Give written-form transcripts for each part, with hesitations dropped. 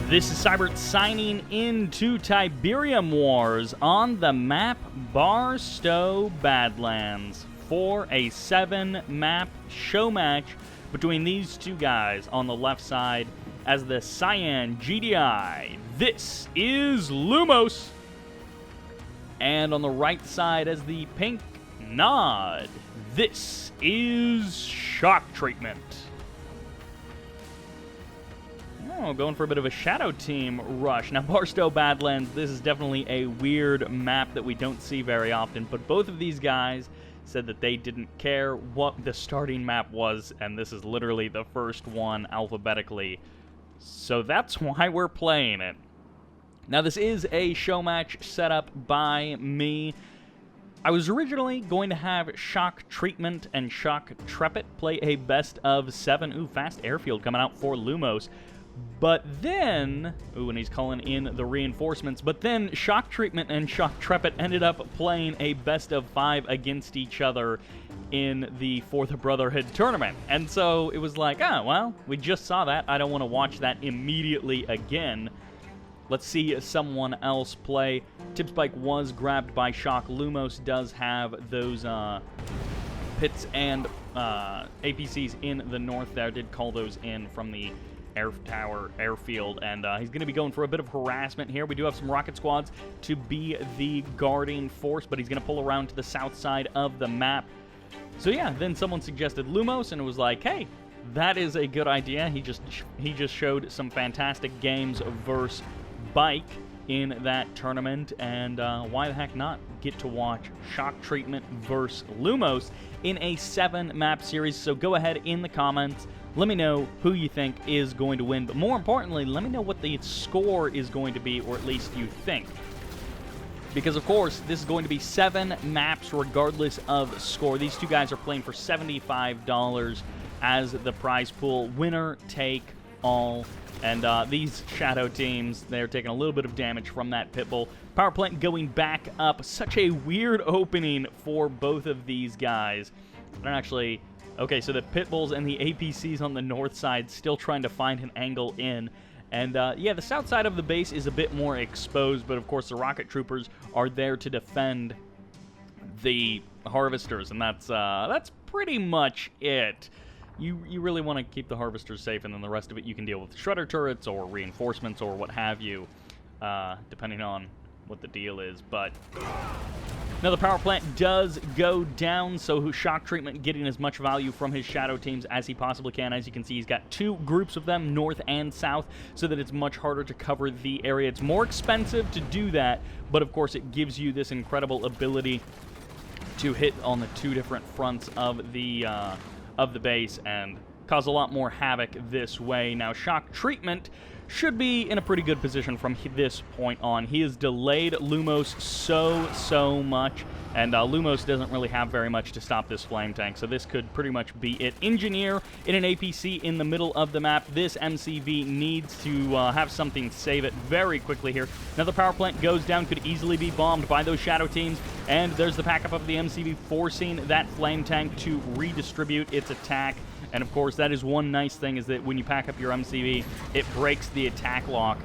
This is Sybert signing into Tiberium Wars on the map Barstow Badlands for a 7-map show match between these two guys on the left side as the Cyan GDI. This is Lumos. And on the right side as the pink Nod. This is Shocktreatment. Oh, going for a bit of a Shadow Team rush. Now, Barstow Badlands, this is definitely a weird map that we don't see very often, but both of these guys said that they didn't care what the starting map was, and this is literally the first one alphabetically. So that's why we're playing it. Now, this is a show match set up by me. I was originally going to have Shocktreatment and Shocktreatment play a best of 7. Ooh, fast airfield coming out for Lumos. But then, and he's calling in the reinforcements, but then Shocktreatment and Shocktreatment ended up playing a best of 5 against each other in the For the Brotherhood tournament. And so it was like, well, we just saw that. I don't want to watch that immediately again. Let's see someone else play. Tipspike was grabbed by Shock. Lumos does have those pits and APCs in the north there. Did call those in from the airfield, and he's going to be going for a bit of harassment here. We do have some rocket squads to be the guarding force, but he's going to pull around to the south side of the map. So yeah, then someone suggested Lumos, and it was like, hey, that is a good idea. He just showed some fantastic games versus Bike in that tournament, and why the heck not get to watch Shocktreatment versus Lumos in a 7-map series. So go ahead in the comments, let me know who you think is going to win, but more importantly, let me know what the score is going to be, or at least you think. Because, of course, this is going to be 7 maps regardless of score. These two guys are playing for $75 as the prize pool. Winner take all. And these Shadow teams, they're taking a little bit of damage from that Pitbull. Power plant going back up. Such a weird opening for both of these guys. I don't actually... Okay, so the Pitbulls and the APCs on the north side still trying to find an angle in. And, yeah, the south side of the base is a bit more exposed, but, of course, the rocket troopers are there to defend the harvesters, and that's pretty much it. You really want to keep the harvesters safe, and then the rest of it you can deal with shredder turrets or reinforcements or what have you, depending on what the deal is. But now the power plant does go down, so Shocktreatment getting as much value from his Shadow teams as he possibly can. As you can see, he's got 2 groups of them, north and south, so that it's much harder to cover the area. It's more expensive to do that, but of course it gives you this incredible ability to hit on the 2 different fronts of the base and cause a lot more havoc this way. Now, Shocktreatment should be in a pretty good position from this point on. He has delayed Lumos so much, and Lumos doesn't really have very much to stop this flame tank, so this could pretty much be it. Engineer in an APC in the middle of the map. This MCV needs to have something save it very quickly here. Another power plant goes down, could easily be bombed by those Shadow teams, and there's the backup of the MCV forcing that flame tank to redistribute its attack. And of course, that is one nice thing, is that when you pack up your MCV, it breaks the attack lock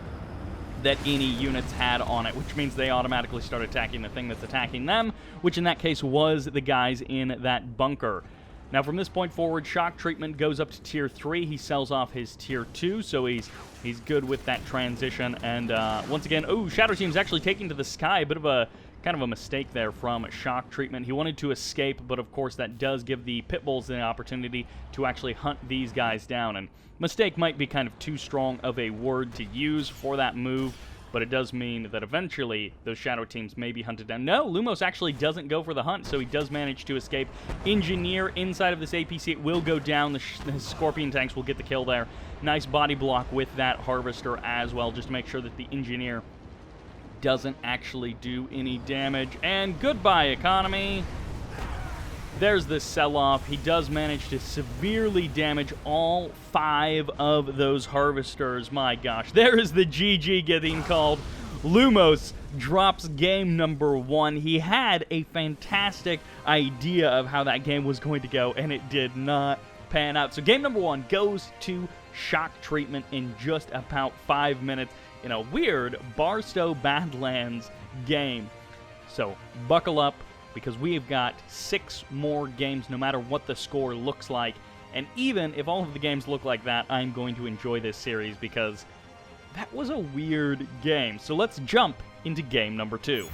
that any units had on it, which means they automatically start attacking the thing that's attacking them, which in that case was the guys in that bunker. Now, from this point forward, Shocktreatment goes up to Tier 3. He sells off his Tier 2, so he's good with that transition. And once again, Shadow Team's actually taking to the sky. A bit of a kind of a mistake there from Shocktreatment. He wanted to escape, but of course that does give the Pitbulls the opportunity to actually hunt these guys down. And mistake might be kind of too strong of a word to use for that move, but it does mean that eventually those Shadow teams may be hunted down. No, Lumos actually doesn't go for the hunt, so he does manage to escape. Engineer inside of this APC, it will go down. The Scorpion tanks will get the kill there. Nice body block with that Harvester as well, just to make sure that the Engineer doesn't actually do any damage. And goodbye, economy. There's the sell-off. He does manage to severely damage all 5 of those harvesters. My gosh, there is the GG getting called. Lumos drops game number 1. He had a fantastic idea of how that game was going to go, and it did not pan out. So game number 1 goes to shock treatment in just about 5 minutes in a weird Barstow Badlands game. So buckle up, because we have got 6 more games no matter what the score looks like. And even if all of the games look like that, I'm going to enjoy this series because that was a weird game. So let's jump into game number 2,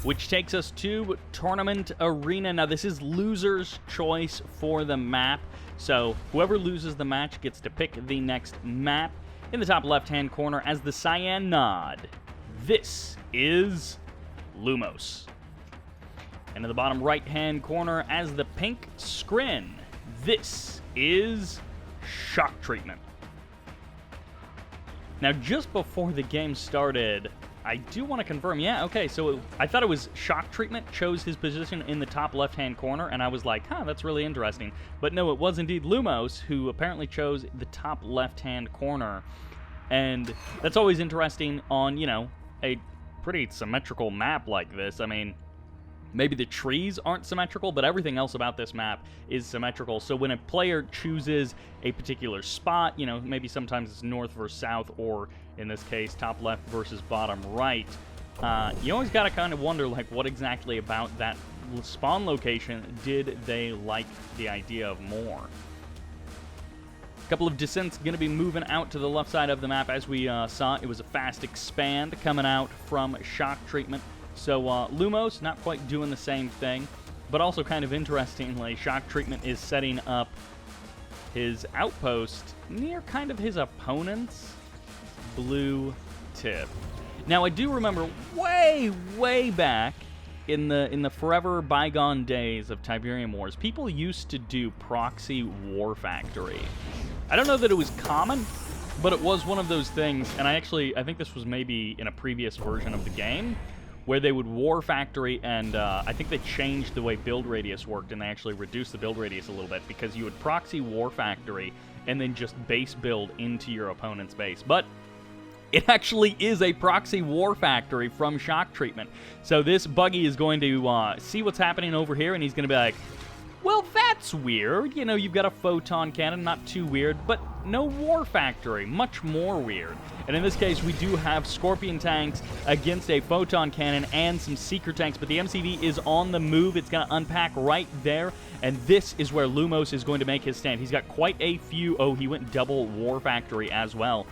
which takes us to Tournament Arena. Now, this is loser's choice for the map. So whoever loses the match gets to pick the next map. In the top left-hand corner as the cyan nod, this is Lumos. And in the bottom right-hand corner as the pink scrin, this is Shocktreatment. Now, just before the game started, I do want to confirm, yeah, okay, so I thought it was Shocktreatment chose his position in the top left-hand corner, and I was like, huh, that's really interesting. But no, it was indeed Lumos who apparently chose the top left-hand corner. And that's always interesting on, you know, a pretty symmetrical map like this. I mean, maybe the trees aren't symmetrical, but everything else about this map is symmetrical. So when a player chooses a particular spot, you know, maybe sometimes it's north versus south, or in this case, top left versus bottom right, you always got to kind of wonder, like, what exactly about that spawn location did they like the idea of more? A couple of descents going to be moving out to the left side of the map. As we saw, it was a fast expand coming out from Shocktreatment. So Lumos not quite doing the same thing, but also kind of interestingly, Shocktreatment is setting up his outpost near kind of his opponent's blue tip. Now, I do remember way back in the forever bygone days of Tiberium Wars, people used to do proxy war factory. I don't know that it was common, but it was one of those things, and I think this was maybe in a previous version of the game, where they would war factory, and I think they changed the way build radius worked, and they actually reduced the build radius a little bit, because you would proxy war factory and then just base build into your opponent's base. But it actually is a proxy war factory from Shocktreatment. So this buggy is going to see what's happening over here, and he's going to be like, well, that's weird. You know, you've got a photon cannon, not too weird, but no war factory, much more weird. And in this case, we do have Scorpion tanks against a photon cannon and some seeker tanks, but the MCV is on the move. It's going to unpack right there, and this is where Lumos is going to make his stand. He's got quite a few. Oh, he went double war factory as well.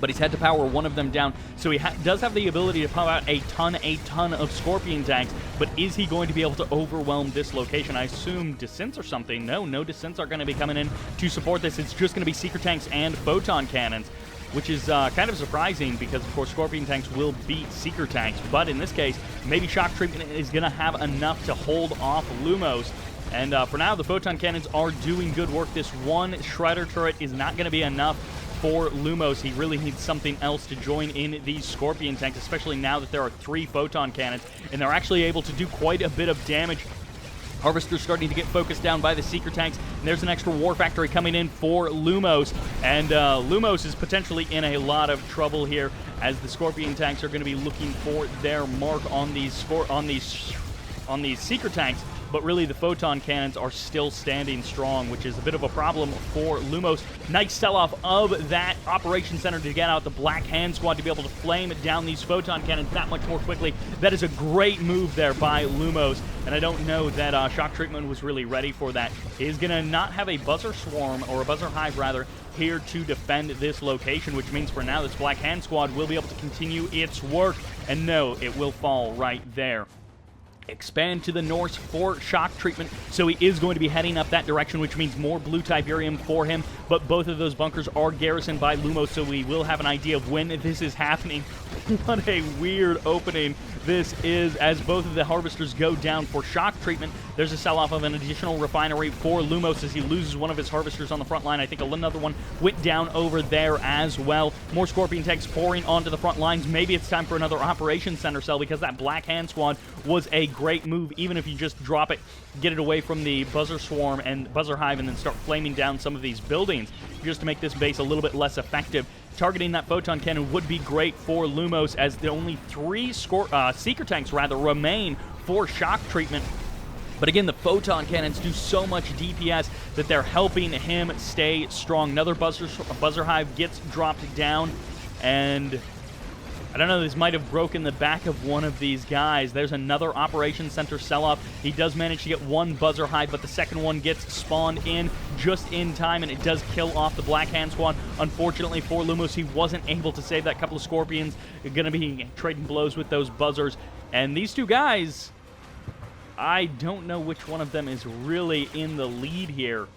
But he's had to power one of them down, so he does have the ability to pump out a ton of Scorpion tanks, but is he going to be able to overwhelm this location? I assume descents or something. No descents are going to be coming in to support this. It's just going to be seeker tanks and photon cannons, which is kind of surprising because, of course, Scorpion tanks will beat seeker tanks, but in this case, maybe Shocktreatment is going to have enough to hold off Lumos. And for now, the photon cannons are doing good work. This one Shredder turret is not going to be enough for Lumos. He really needs something else to join in these Scorpion tanks, especially now that there are 3 photon cannons, and they're actually able to do quite a bit of damage. Harvester's starting to get focused down by the seeker tanks, and there's an extra war factory coming in for Lumos, and Lumos is potentially in a lot of trouble here, as the Scorpion tanks are going to be looking for their mark on these seeker tanks. But really, the photon cannons are still standing strong, which is a bit of a problem for Lumos. Nice sell-off of that Operations Center to get out the Black Hand Squad to be able to flame down these photon cannons that much more quickly. That is a great move there by Lumos, and I don't know that Shocktreatment was really ready for that. He's going to not have a Buzzer Swarm, or a Buzzer Hive, rather, here to defend this location, which means for now this Black Hand Squad will be able to continue its work, and no, it will fall right there. Expand to the north for Shocktreatment, so he is going to be heading up that direction, which means more blue Tiberium for him, but both of those bunkers are garrisoned by Lumos, so we will have an idea of when this is happening. What a weird opening this is, as both of the harvesters go down for Shocktreatment. There's a sell-off of an additional refinery for Lumos as he loses one of his harvesters on the front line. I think another one went down over there as well. More Scorpion tanks pouring onto the front lines. Maybe it's time for another Operations Center cell, because that Black Hand Squad was a great move, even if you just drop it, get it away from the Buzzer Swarm and Buzzer Hive, and then start flaming down some of these buildings just to make this base a little bit less effective. Targeting that photon cannon would be great for Lumos, as the only 3 seeker tanks remain for Shocktreatment. But again, the photon cannons do so much DPS that they're helping him stay strong. Another buzzer hive gets dropped down, and I don't know, this might have broken the back of one of these guys. There's another Operations Center sell-off. He does manage to get one buzzer hive, but the second one gets spawned in just in time, and it does kill off the Black Hand Squad. Unfortunately for Lumos, he wasn't able to save that couple of Scorpions. They're going to be trading blows with those buzzers. And these two guys, I don't know which one of them is really in the lead here.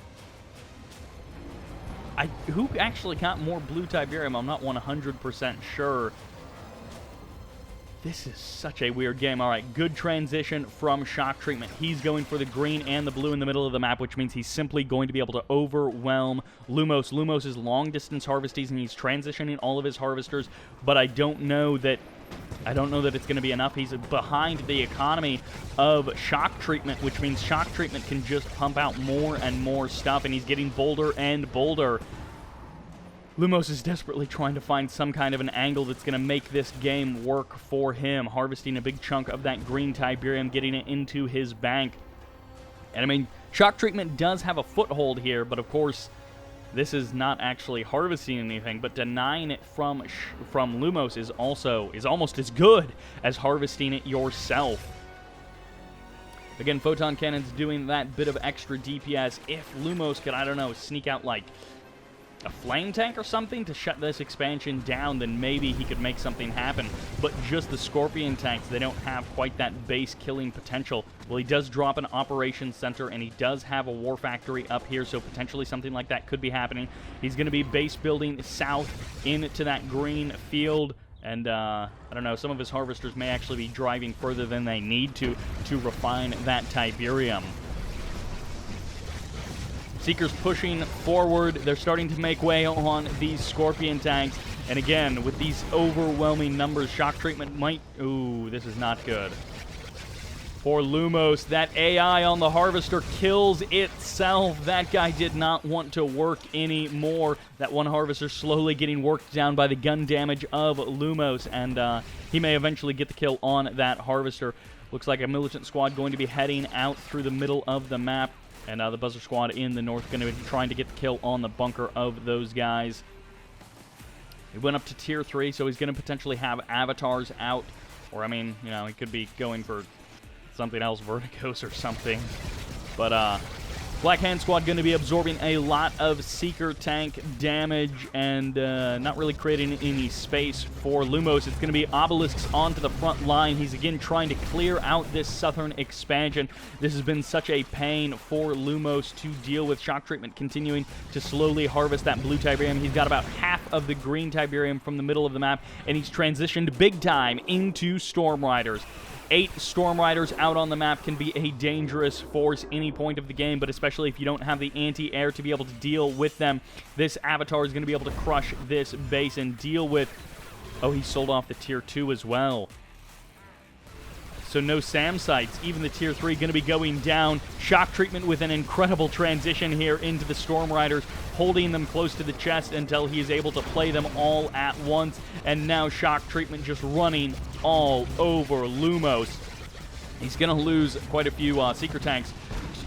Who actually got more blue Tiberium? I'm not 100% sure. This is such a weird game. All right, good transition from Shock Treatment. He's going for the green and the blue in the middle of the map, which means he's simply going to be able to overwhelm Lumos. Lumos is long-distance harvesties, and he's transitioning all of his harvesters, but I don't know that it's going to be enough. He's behind the economy of Shock Treatment, which means Shock Treatment can just pump out more and more stuff, and he's getting bolder and bolder. Lumos is desperately trying to find some kind of an angle that's going to make this game work for him, harvesting a big chunk of that green Tiberium, getting it into his bank. And I mean, Shock Treatment does have a foothold here, but of course, this is not actually harvesting anything, but denying it from Lumos is almost as good as harvesting it yourself. Again, Photon Cannon's doing that bit of extra DPS. If Lumos could, I don't know, sneak out like a flame tank or something to shut this expansion down, then maybe he could make something happen. But just the Scorpion tanks, they don't have quite that base killing potential. Well, he does drop an operations center, and he does have a war factory up here, so potentially something like that could be happening. He's going to be base building south into that green field, and I don't know, some of his harvesters may actually be driving further than they need to refine that Tiberium. Seekers pushing forward. They're starting to make way on these Scorpion tanks. And again, with these overwhelming numbers, Shock Treatment might... Ooh, this is not good. For Lumos, that AI on the Harvester kills itself. That guy did not want to work anymore. That one Harvester slowly getting worked down by the gun damage of Lumos. And he may eventually get the kill on that Harvester. Looks like a Militant Squad going to be heading out through the middle of the map. And the Buzzer Squad in the north going to be trying to get the kill on the bunker of those guys. He went up to Tier 3, so he's going to potentially have avatars out. Or, I mean, you know, he could be going for something else, Vertigos or something. But, Black Hand Squad going to be absorbing a lot of Seeker tank damage and not really creating any space for Lumos. It's going to be Obelisks onto the front line. He's again trying to clear out this southern expansion. This has been such a pain for Lumos to deal with. Shock Treatment continuing to slowly harvest that blue Tiberium. He's got about half of the green Tiberium from the middle of the map, and he's transitioned big time into Storm Riders. 8 Storm Riders out on the map can be a dangerous force any point of the game, but especially if you don't have the anti-air to be able to deal with them. This Avatar is going to be able to crush this base and deal with... Oh, he sold off the Tier 2 as well. So no SAM sites. Even the Tier 3 going to be going down. Shock Treatment with an incredible transition here into the Storm Riders, holding them close to the chest until he is able to play them all at once. And now Shock Treatment just running all over Lumos. He's going to lose quite a few Seeker tanks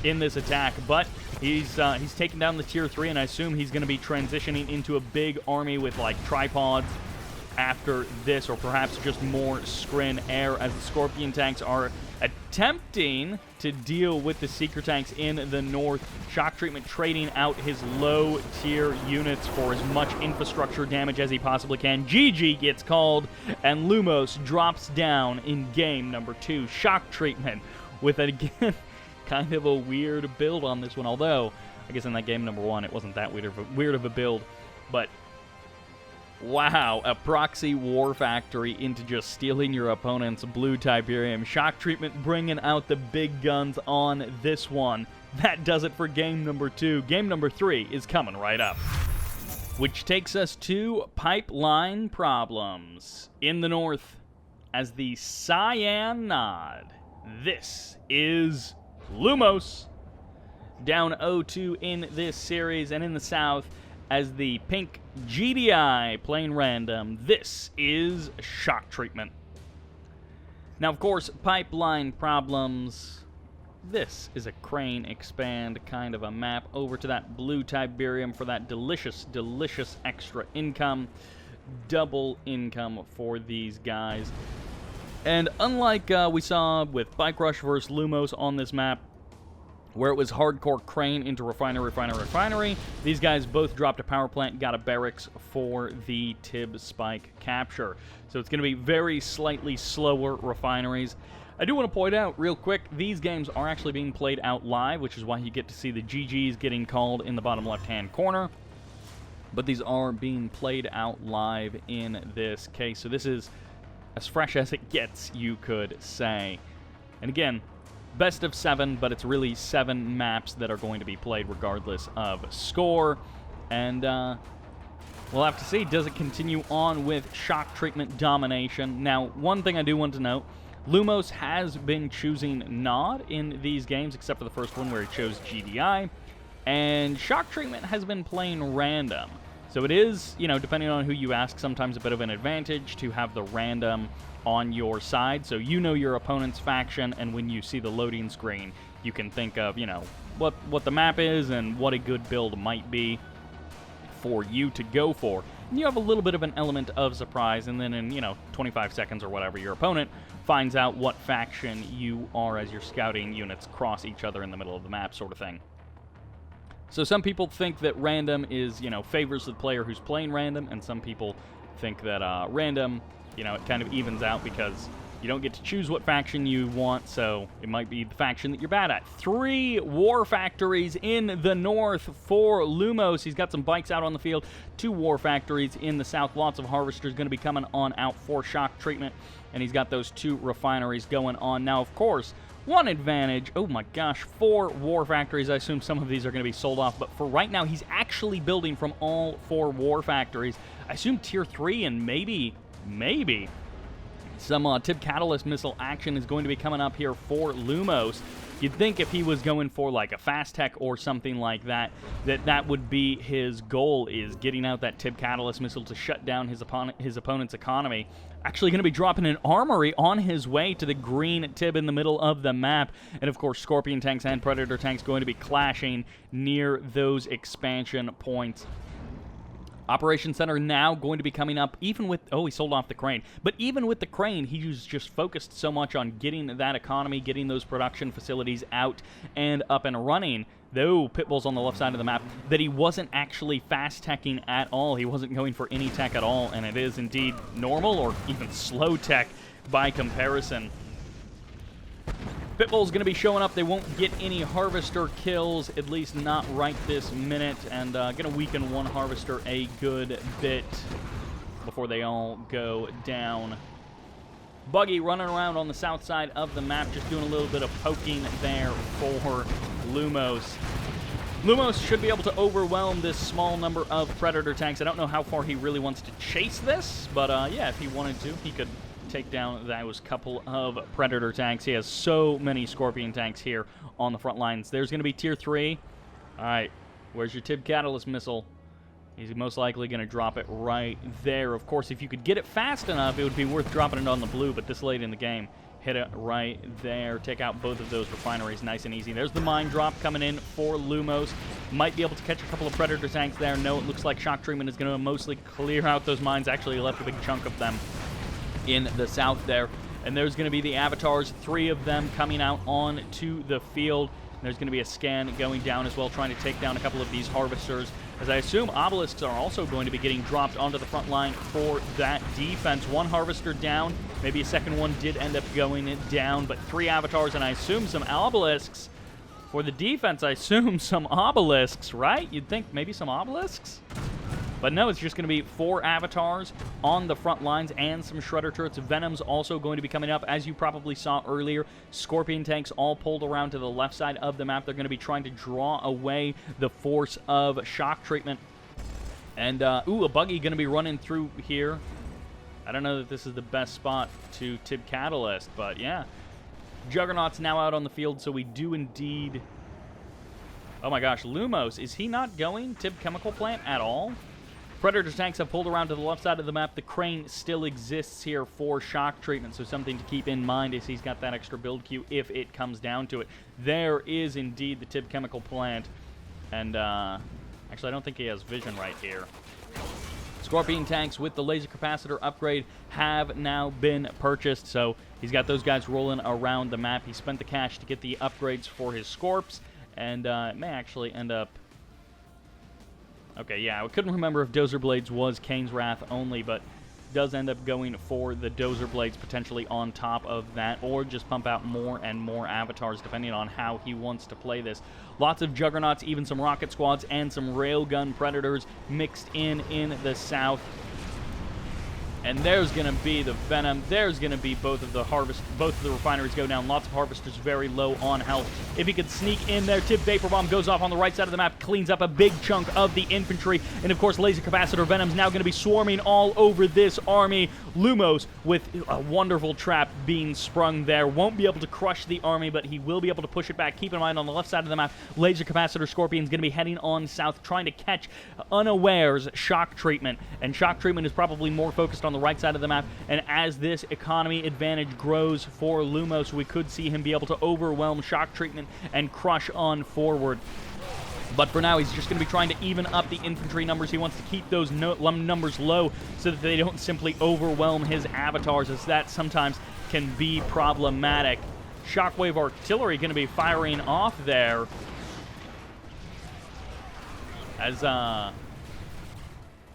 in this attack, but he's taken down the Tier 3, and I assume he's going to be transitioning into a big army with like tripods after this, or perhaps just more Scrin air, as the Scorpion tanks are attempting to deal with the Seeker tanks in the north. Shock Treatment trading out his low-tier units for as much infrastructure damage as he possibly can. GG gets called, and Lumos drops down in game number 2. Shock Treatment with, again, kind of a weird build on this one, although I guess in that game number 1 it wasn't that weird of a build, but wow, a proxy war factory into just stealing your opponent's blue Tiberium. Shock Treatment bringing out the big guns on this one. That does it for game number 2. Game number 3 is coming right up. Which takes us to pipeline problems. In the north, as the Cyan nod, this is Lumos. Down 0-2 in this series, and in the south, as the pink GDI playing random, this is Shock Treatment. Now, of course, pipeline problems This is a crane expand kind of a map over to that blue Tiberium for that delicious, delicious extra income. Double income for these guys. And unlike we saw with Bike Rush versus Lumos on this map, where it was hardcore crane into refinery, these guys both dropped a power plant, got a barracks for the Tib spike capture. So it's going to be very slightly slower refineries. I do want to point out real quick, these games are actually being played out live, which is why you get to see the GGs getting called in the bottom left-hand corner. But these are being played out live in this case. So this is as fresh as it gets, you could say. And again, best of 7, but it's really 7 maps that are going to be played regardless of score. And we'll have to see, does it continue on with shock treatment domination? Now, one thing I do want to note, Lumos has been choosing Nod in these games, except for the first one where he chose GDI. And shock treatment has been playing random. So it is, you know, depending on who you ask, sometimes a bit of an advantage to have the random on your side. So you know your opponent's faction, and when you see the loading screen, you can think of, you know, what the map is and what a good build might be for you to go for. And you have a little bit of an element of surprise, and then in, you know, 25 seconds or whatever, your opponent finds out what faction you are as your scouting units cross each other in the middle of the map, sort of thing. So some people think that random is, you know, favors the player who's playing random, and some people think that random, you know, it kind of evens out because you don't get to choose what faction you want, so it might be the faction that you're bad at. 3 war factories in the north for Lumos. He's got some bikes out on the field. 2 war factories in the south. Lots of harvesters going to be coming on out for shock treatment, and he's got those 2 refineries going on. Now, of course, one advantage, oh my gosh, 4 war factories. I assume some of these are going to be sold off, but for right now, he's actually building from all 4 war factories. I assume tier 3 and maybe some Tib Catalyst missile action is going to be coming up here for Lumos. You'd think if he was going for like a fast tech or something like that, that would be his goal, is getting out that Tib Catalyst missile to shut down his opponent's economy. Actually going to be dropping an armory on his way to the green Tib in the middle of the map. And of course, Scorpion tanks and Predator tanks going to be clashing near those expansion points. Operation Center now going to be coming up, even with, oh, he sold off the crane. But even with the crane, he was just focused so much on getting that economy, getting those production facilities out and up and running, though Pitbull's on the left side of the map, that he wasn't actually fast-teching at all. He wasn't going for any tech at all, and it is indeed normal or even slow tech by comparison. Pitbull's going to be showing up. They won't get any Harvester kills, at least not right this minute, and going to weaken one Harvester a good bit before they all go down. Buggy running around on the south side of the map, just doing a little bit of poking there for Lumos. Lumos should be able to overwhelm this small number of Predator tanks. I don't know how far he really wants to chase this, but yeah, if he wanted to, he could take down those couple of Predator tanks. He has so many Scorpion tanks here on the front lines. There's going to be tier 3. All right, where's your Tib Catalyst missile? He's most likely going to drop it right there. Of course, if you could get it fast enough, it would be worth dropping it on the blue, but this late in the game, hit it right there. Take out both of those refineries nice and easy. There's the mine drop coming in for Lumos. Might be able to catch a couple of Predator tanks there. No, it looks like shock treatment is going to mostly clear out those mines. Actually left a big chunk of them in the south there. And there's going to be the avatars, 3 of them coming out onto the field. There's going to be a scan going down as well, trying to take down a couple of these harvesters, as I assume obelisks are also going to be getting dropped onto the front line for that defense. 1 harvester down, maybe a second one did end up going down, but 3 avatars, and I assume some obelisks. For the defense, I assume some obelisks, right? You'd think maybe some obelisks? But no, it's just going to be 4 avatars on the front lines and some shredder turrets. Venom's also going to be coming up, as you probably saw earlier. Scorpion tanks all pulled around to the left side of the map. They're going to be trying to draw away the force of shock treatment. And, ooh, a buggy going to be running through here. I don't know that this is the best spot to Tib Catalyst, but yeah. Juggernaut's now out on the field, so we do indeed... Oh my gosh, Lumos, is he not going Tib Chemical Plant at all? Predator tanks have pulled around to the left side of the map. The crane still exists here for shock treatment, so something to keep in mind is he's got that extra build queue if it comes down to it. There is indeed the Tib chemical plant, and actually I don't think he has vision right here. Scorpion tanks with the laser capacitor upgrade have now been purchased, so he's got those guys rolling around the map. He spent the cash to get the upgrades for his Scorps, and it may actually end up... Okay, yeah, I couldn't remember if Dozer Blades was Kane's Wrath only, but does end up going for the Dozer Blades potentially on top of that, or just pump out more and more avatars depending on how he wants to play this. Lots of Juggernauts, even some Rocket Squads, and some Railgun Predators mixed in the south. And there's going to be the Venom. There's going to be both of the refineries go down. Lots of Harvesters very low on health. If he could sneak in there, Tib Vapor Bomb goes off on the right side of the map, cleans up a big chunk of the infantry. And, of course, Laser Capacitor Venom's now going to be swarming all over this army. Lumos, with a wonderful trap being sprung there, won't be able to crush the army, but he will be able to push it back. Keep in mind, on the left side of the map, Laser Capacitor Scorpion's going to be heading on south, trying to catch unawares Shock Treatment. And Shock Treatment is probably more focused on the right side of the map, and as this economy advantage grows for Lumos, we could see him be able to overwhelm Shock Treatment and crush on forward. But for now, he's just going to be trying to even up the infantry numbers. He wants to keep those numbers low so that they don't simply overwhelm his avatars, as that sometimes can be problematic. Shockwave artillery going to be firing off there as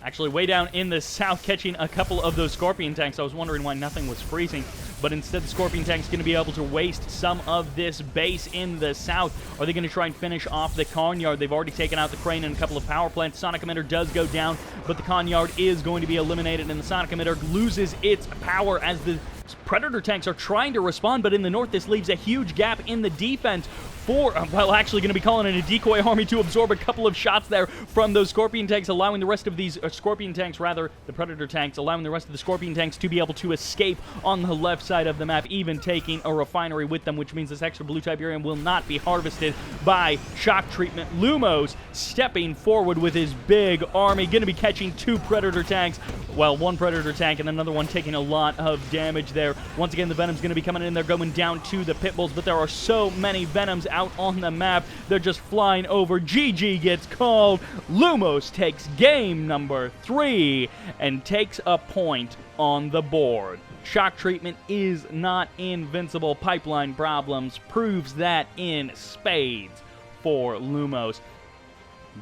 actually way down in the south, catching a couple of those Scorpion tanks. I was wondering why nothing was freezing, but instead the Scorpion tank's going to be able to waste some of this base in the south. Are they going to try and finish off the Coneyard? They've already taken out the crane and a couple of power plants. Sonic Emitter does go down, but the Coneyard is going to be eliminated, and the Sonic Emitter loses its power as the Predator tanks are trying to respond, but in the north this leaves a huge gap in the defense for, well, actually going to be calling in a decoy army to absorb a couple of shots there from those Scorpion tanks, allowing the rest of these, Scorpion tanks rather, the Predator tanks, allowing the rest of the Scorpion tanks to be able to escape on the left side of the map, even taking a refinery with them, which means this extra blue Tiberium will not be harvested by Shock Treatment. Lumos stepping forward with his big army, going to be catching two Predator tanks, well, one Predator tank and another one taking a lot of damage there. Once again, the Venom's going to be coming in there, going down to the Pitbulls, but there are so many Venoms out on the map, they're just flying over. GG gets called. Lumos takes game number 3 and takes a point on the board. Shock Treatment is not invincible. Pipeline Problems proves that in spades for Lumos.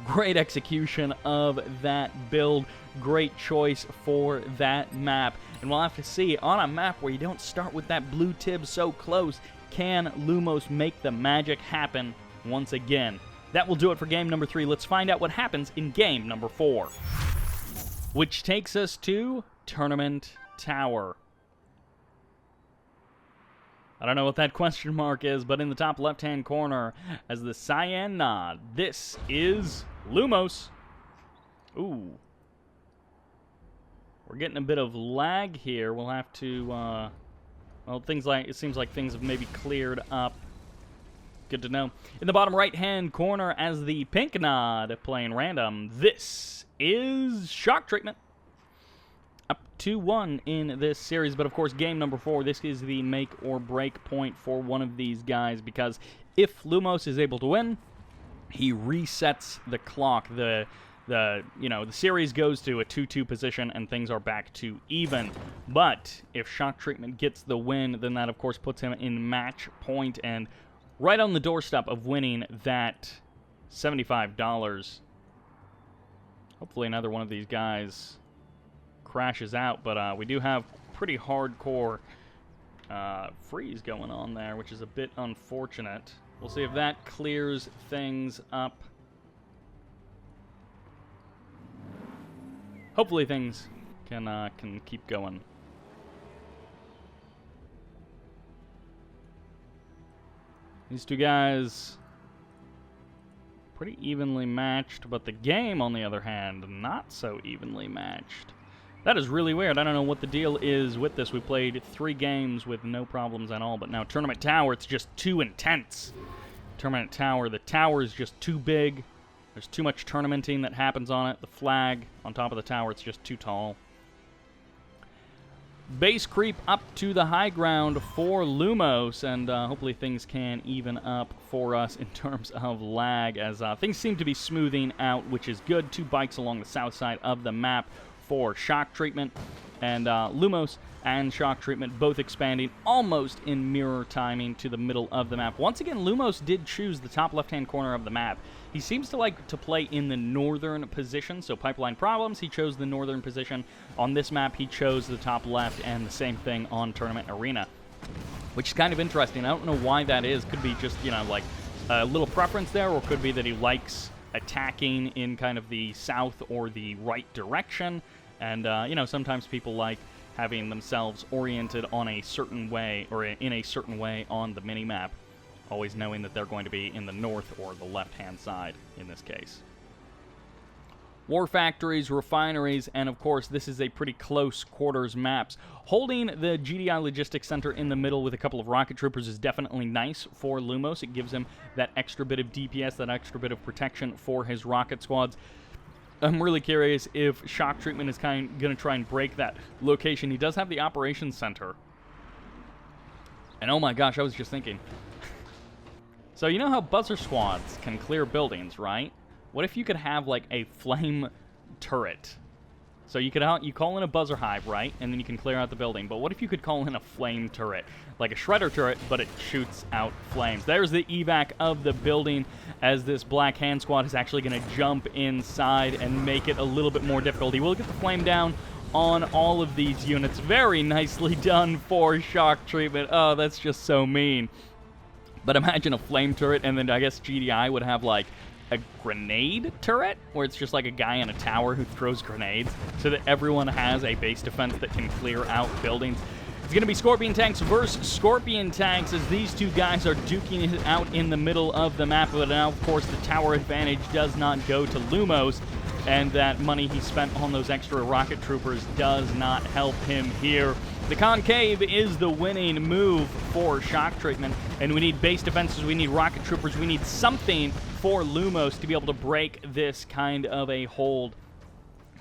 Great execution of that build. Great choice for that map. And we'll have to see, on a map where you don't start with that blue Tib so close, can Lumos make the magic happen once again? That will do it for game number 3. Let's find out what happens in game number 4. Which takes us to Tournament Tower. I don't know what that question mark is, but in the top left-hand corner, as the cyan nod, this is Lumos. Ooh. We're getting a bit of lag here. We'll have to, well, it seems like things have maybe cleared up. Good to know. In the bottom right-hand corner, as the pink nod playing random, this is Shock Treatment. Up 2-1 in this series, but of course, game number 4, this is the make or break point for one of these guys, because if Lumos is able to win, he resets the clock. The series goes to a 2-2 position and things are back to even. But if Shock Treatment gets the win, then that of course puts him in match point and right on the doorstep of winning that $75. Hopefully another one of these guys crashes out, but we do have pretty hardcore freeze going on there, which is a bit unfortunate. We'll see if that clears things up. Hopefully things can keep going. These two guys pretty evenly matched, but the game, on the other hand, not so evenly matched. That is really weird. I don't know what the deal is with this. We played 3 games with no problems at all, but now Tournament Tower, it's just too intense. Tournament Tower, the tower is just too big. There's too much tournamenting that happens on it. The flag on top of the tower, it's just too tall. Base creep up to the high ground for Lumos, and hopefully things can even up for us in terms of lag, as things seem to be smoothing out, which is good. 2 bikes along the south side of the map for Shocktreatment, and Lumos and Shocktreatment both expanding almost in mirror timing to the middle of the map. Once again, Lumos did choose the top left-hand corner of the map. He seems to like to play in the northern position, so Pipeline Problems, he chose the northern position. On this map, he chose the top left, and the same thing on Tournament Arena, which is kind of interesting. I don't know why that is. Could be just, you know, like a little preference there, or could be that he likes attacking in kind of the south or the right direction. And, you know, sometimes people like having themselves oriented on a certain way, or in a certain way on the mini-map, always knowing that they're going to be in the north or the left-hand side in this case. War factories, refineries, and of course this is a pretty close quarters maps. Holding the GDI Logistics Center in the middle with a couple of rocket troopers is definitely nice for Lumos. It gives him that extra bit of DPS, that extra bit of protection for his rocket squads. I'm really curious if Shocktreatment is going to try and break that location. He does have the operations center. And oh my gosh, I was just thinking. So you know how buzzer squads can clear buildings, right? What if you could have like a flame turret? So you call in a buzzer hive, right? And then you can clear out the building. But what if you could call in a flame turret? Like a shredder turret, but it shoots out flames. There's the evac of the building, as this Black Hand Squad is actually going to jump inside and make it a little bit more difficult. He will get the flame down on all of these units. Very nicely done for Shocktreatment. Oh, that's just so mean. But imagine a flame turret, and then I guess GDI would have like a grenade turret, where it's just like a guy in a tower who throws grenades, so that everyone has a base defense that can clear out buildings. It's going to be Scorpion Tanks versus Scorpion Tanks, as these two guys are duking it out in the middle of the map. But now, of course, the tower advantage does not go to Lumos, and that money he spent on those extra rocket troopers does not help him here. The Concave is the winning move for Shocktreatment, and we need base defenses, we need rocket troopers, we need something for Lumos to be able to break this kind of a hold.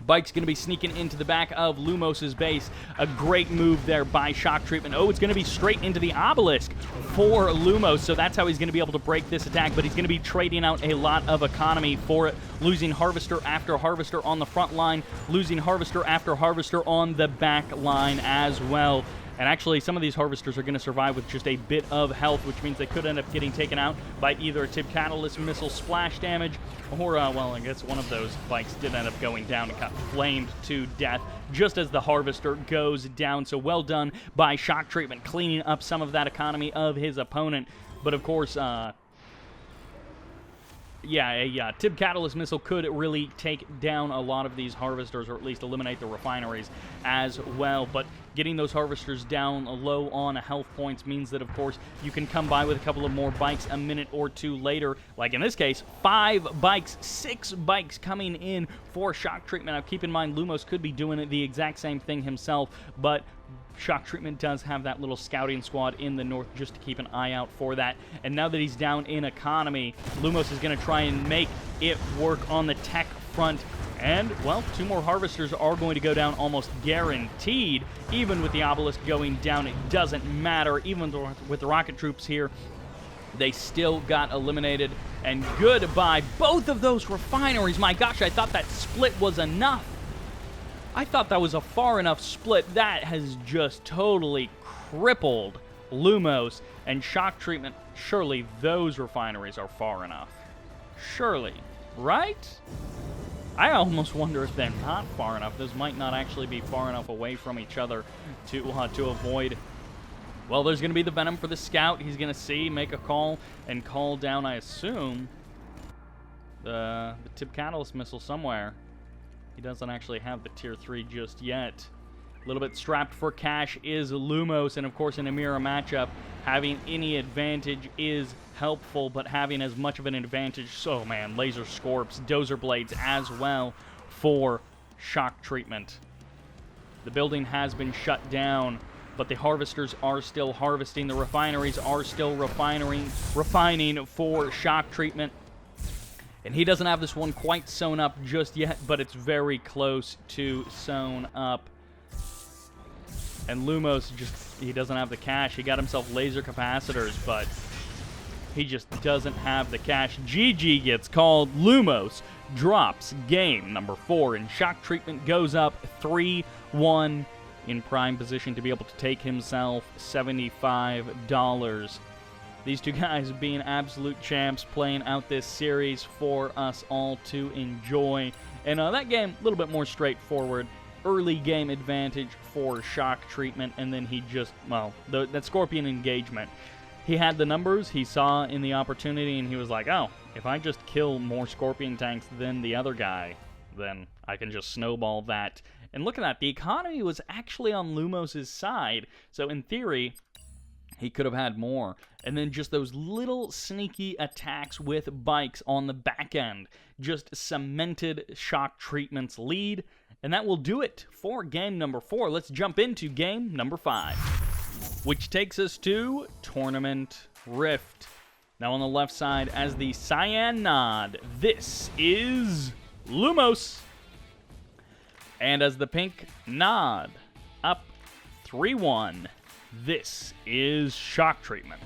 Bike's going to be sneaking into the back of Lumos' base. A great move there by Shocktreatment. Oh, it's going to be straight into the obelisk for Lumos, so that's how he's going to be able to break this attack, but he's going to be trading out a lot of economy for it, losing Harvester after Harvester on the front line, losing Harvester after Harvester on the back line as well. And actually, some of these Harvesters are going to survive with just a bit of health, which means they could end up getting taken out by either a Tib Catalyst missile splash damage, or, well, I guess one of those bikes did end up going down and got flamed to death just as the Harvester goes down. So well done by Shocktreatment, cleaning up some of that economy of his opponent. But, of course, yeah, a Tib Catalyst missile could really take down a lot of these Harvesters, or at least eliminate the refineries as well. But getting those Harvesters down low on health points means that, of course, you can come by with a couple of more bikes a minute or two later. Like in this case, 5 bikes, 6 bikes coming in for Shocktreatment. Now, keep in mind, Lumos could be doing the exact same thing himself, but Shocktreatment does have that little scouting squad in the north just to keep an eye out for that. And now that he's down in economy, Lumos is going to try and make it work on the tech front. And, well, 2 more Harvesters are going to go down almost guaranteed. Even with the obelisk going down, it doesn't matter. Even with the rocket troops here, they still got eliminated. And goodbye, both of those refineries. My gosh, I thought that split was enough. I thought that was a far enough split. That has just totally crippled Lumos and Shocktreatment. Surely those refineries are far enough. Surely, right? I almost wonder if they're not far enough. Those might not actually be far enough away from each other to avoid. Well, there's going to be the Venom for the Scout. He's going to see, make a call, and call down, I assume, the Tib Catalyst missile somewhere. He doesn't actually have the Tier 3 just yet. A little bit strapped for cash is Lumos, and of course in a mirror matchup, having any advantage is helpful, but having as much of an advantage, so man, Laser Scorps, Dozer Blades as well for Shocktreatment. The building has been shut down, but the Harvesters are still harvesting. The refineries are still refining for Shocktreatment. And he doesn't have this one quite sewn up just yet, but it's very close to sewn up. And Lumos he doesn't have the cash. He got himself laser capacitors, but he just doesn't have the cash. GG gets called. Lumos drops game number 4, and Shock Treatment goes up 3-1 in prime position to be able to take himself $75. These two guys being absolute champs, playing out this series for us all to enjoy. And that game, a little bit more straightforward. Early game advantage for Shock Treatment, and then he just, well, that Scorpion engagement. He had the numbers, he saw in the opportunity, and he was like, oh, if I just kill more Scorpion tanks than the other guy, then I can just snowball that. And look at that, the economy was actually on Lumos' side, so in theory, he could have had more. And then just those little sneaky attacks with bikes on the back end just cemented Shock Treatment's lead. And that will do it for game number 4. Let's jump into game number 5, which takes us to Tournament Rift. Now on the left side as the cyan nod, this is Lumos. And as the pink nod, up 3-1, this is Shock Treatment.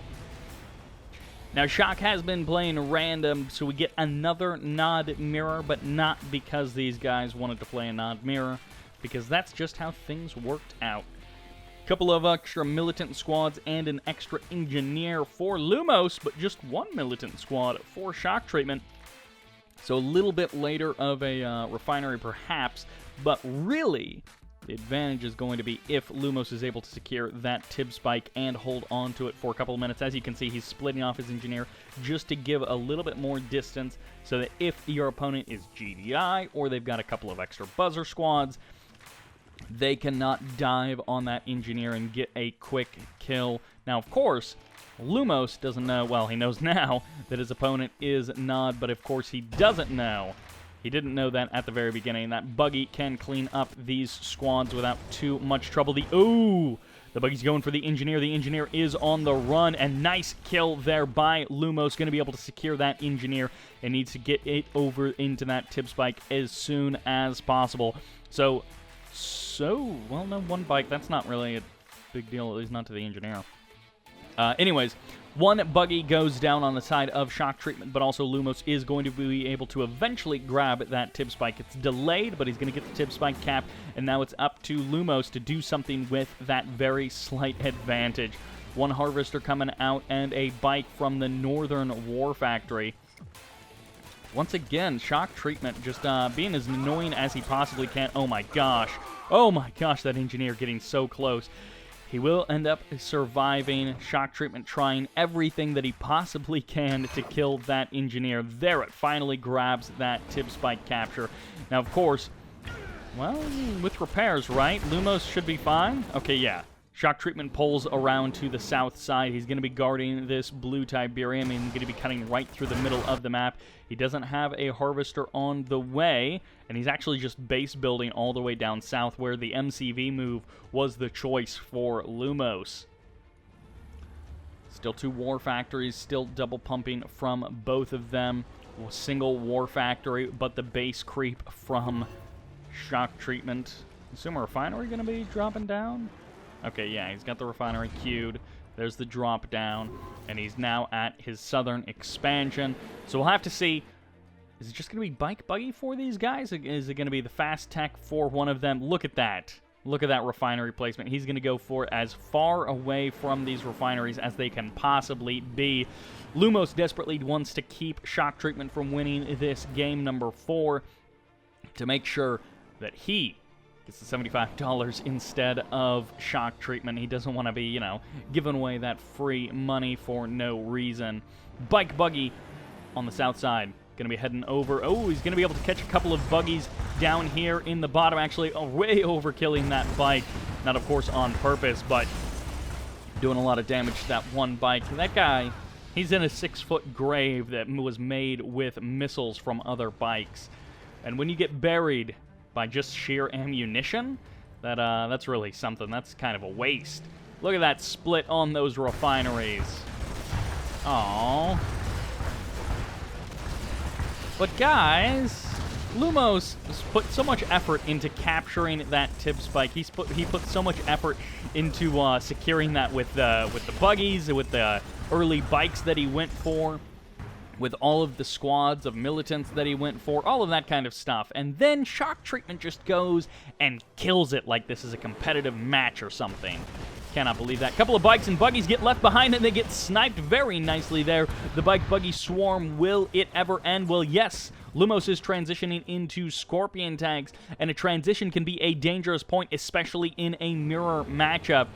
Now, Shock has been playing random, so we get another nod mirror, but not because these guys wanted to play a nod mirror, because that's just how things worked out. A couple of extra militant squads and an extra engineer for Lumos, but just one militant squad for Shock Treatment. So a little bit later of a refinery, perhaps, but really, the advantage is going to be if Lumos is able to secure that Tib spike and hold on to it for a couple of minutes. As you can see, he's splitting off his engineer just to give a little bit more distance so that if your opponent is GDI or they've got a couple of extra buzzer squads, they cannot dive on that engineer and get a quick kill. Now, of course, Lumos doesn't know, well, he knows now that his opponent is Nod, but of course he doesn't know. He didn't know that at the very beginning. That buggy can clean up these squads without too much trouble. The buggy's going for the engineer. The engineer is on the run, and nice kill there by Lumos. Going to be able to secure that engineer and needs to get it over into that tip spike as soon as possible. Well, no, one bike. That's not really a big deal, at least not to the engineer. Anyways, one buggy goes down on the side of Shock Treatment, but also Lumos is going to be able to eventually grab that tip spike. It's delayed, but he's going to get the tip spike cap, and now it's up to Lumos to do something with that very slight advantage. One harvester coming out and a bike from the Northern War Factory. Once again, Shock Treatment just being as annoying as he possibly can. Oh my gosh, that engineer getting so close. He will end up surviving. Shock Treatment trying everything that he possibly can to kill that engineer. There it finally grabs that tip spike capture. Now, of course, well, with repairs, right? Lumos should be fine. Okay, yeah. Shock Treatment pulls around to the south side. He's going to be guarding this blue Tiberium and going to be cutting right through the middle of the map. He doesn't have a harvester on the way, and he's actually just base building all the way down south where the MCV move was the choice for Lumos. Still two war factories, still double pumping from both of them. Single war factory, but the base creep from Shock Treatment. Assume a refinery going to be dropping down? Okay, yeah, he's got the refinery queued. There's the drop down, and he's now at his southern expansion. So we'll have to see, is it just going to be bike buggy for these guys? Is it going to be the fast tech for one of them? Look at that. Look at that refinery placement. He's going to go for as far away from these refineries as they can possibly be. Lumos desperately wants to keep Shock Treatment from winning this game number 4 to make sure that he gets the $75 instead of Shock Treatment. He doesn't want to be, you know, giving away that free money for no reason. Bike buggy on the south side. Going to be heading over. Oh, he's going to be able to catch a couple of buggies down here in the bottom. Actually, way overkilling that bike. Not, of course, on purpose, but doing a lot of damage to that one bike. That guy, he's in a 6-foot grave that was made with missiles from other bikes. And when you get buried by just sheer ammunition, that's really something. That's kind of a waste. Look at that split on those refineries. Aww. But guys, Lumos put so much effort into capturing that tib spike. He put so much effort into securing that with the buggies, with the early bikes that he went for, with all of the squads of militants that he went for, all of that kind of stuff. And then Shocktreatment just goes and kills it like this is a competitive match or something. Cannot believe that. A couple of bikes and buggies get left behind, and they get sniped very nicely there. The bike-buggy swarm, will it ever end? Well, yes. Lumos is transitioning into Scorpion tanks, and a transition can be a dangerous point, especially in a mirror matchup.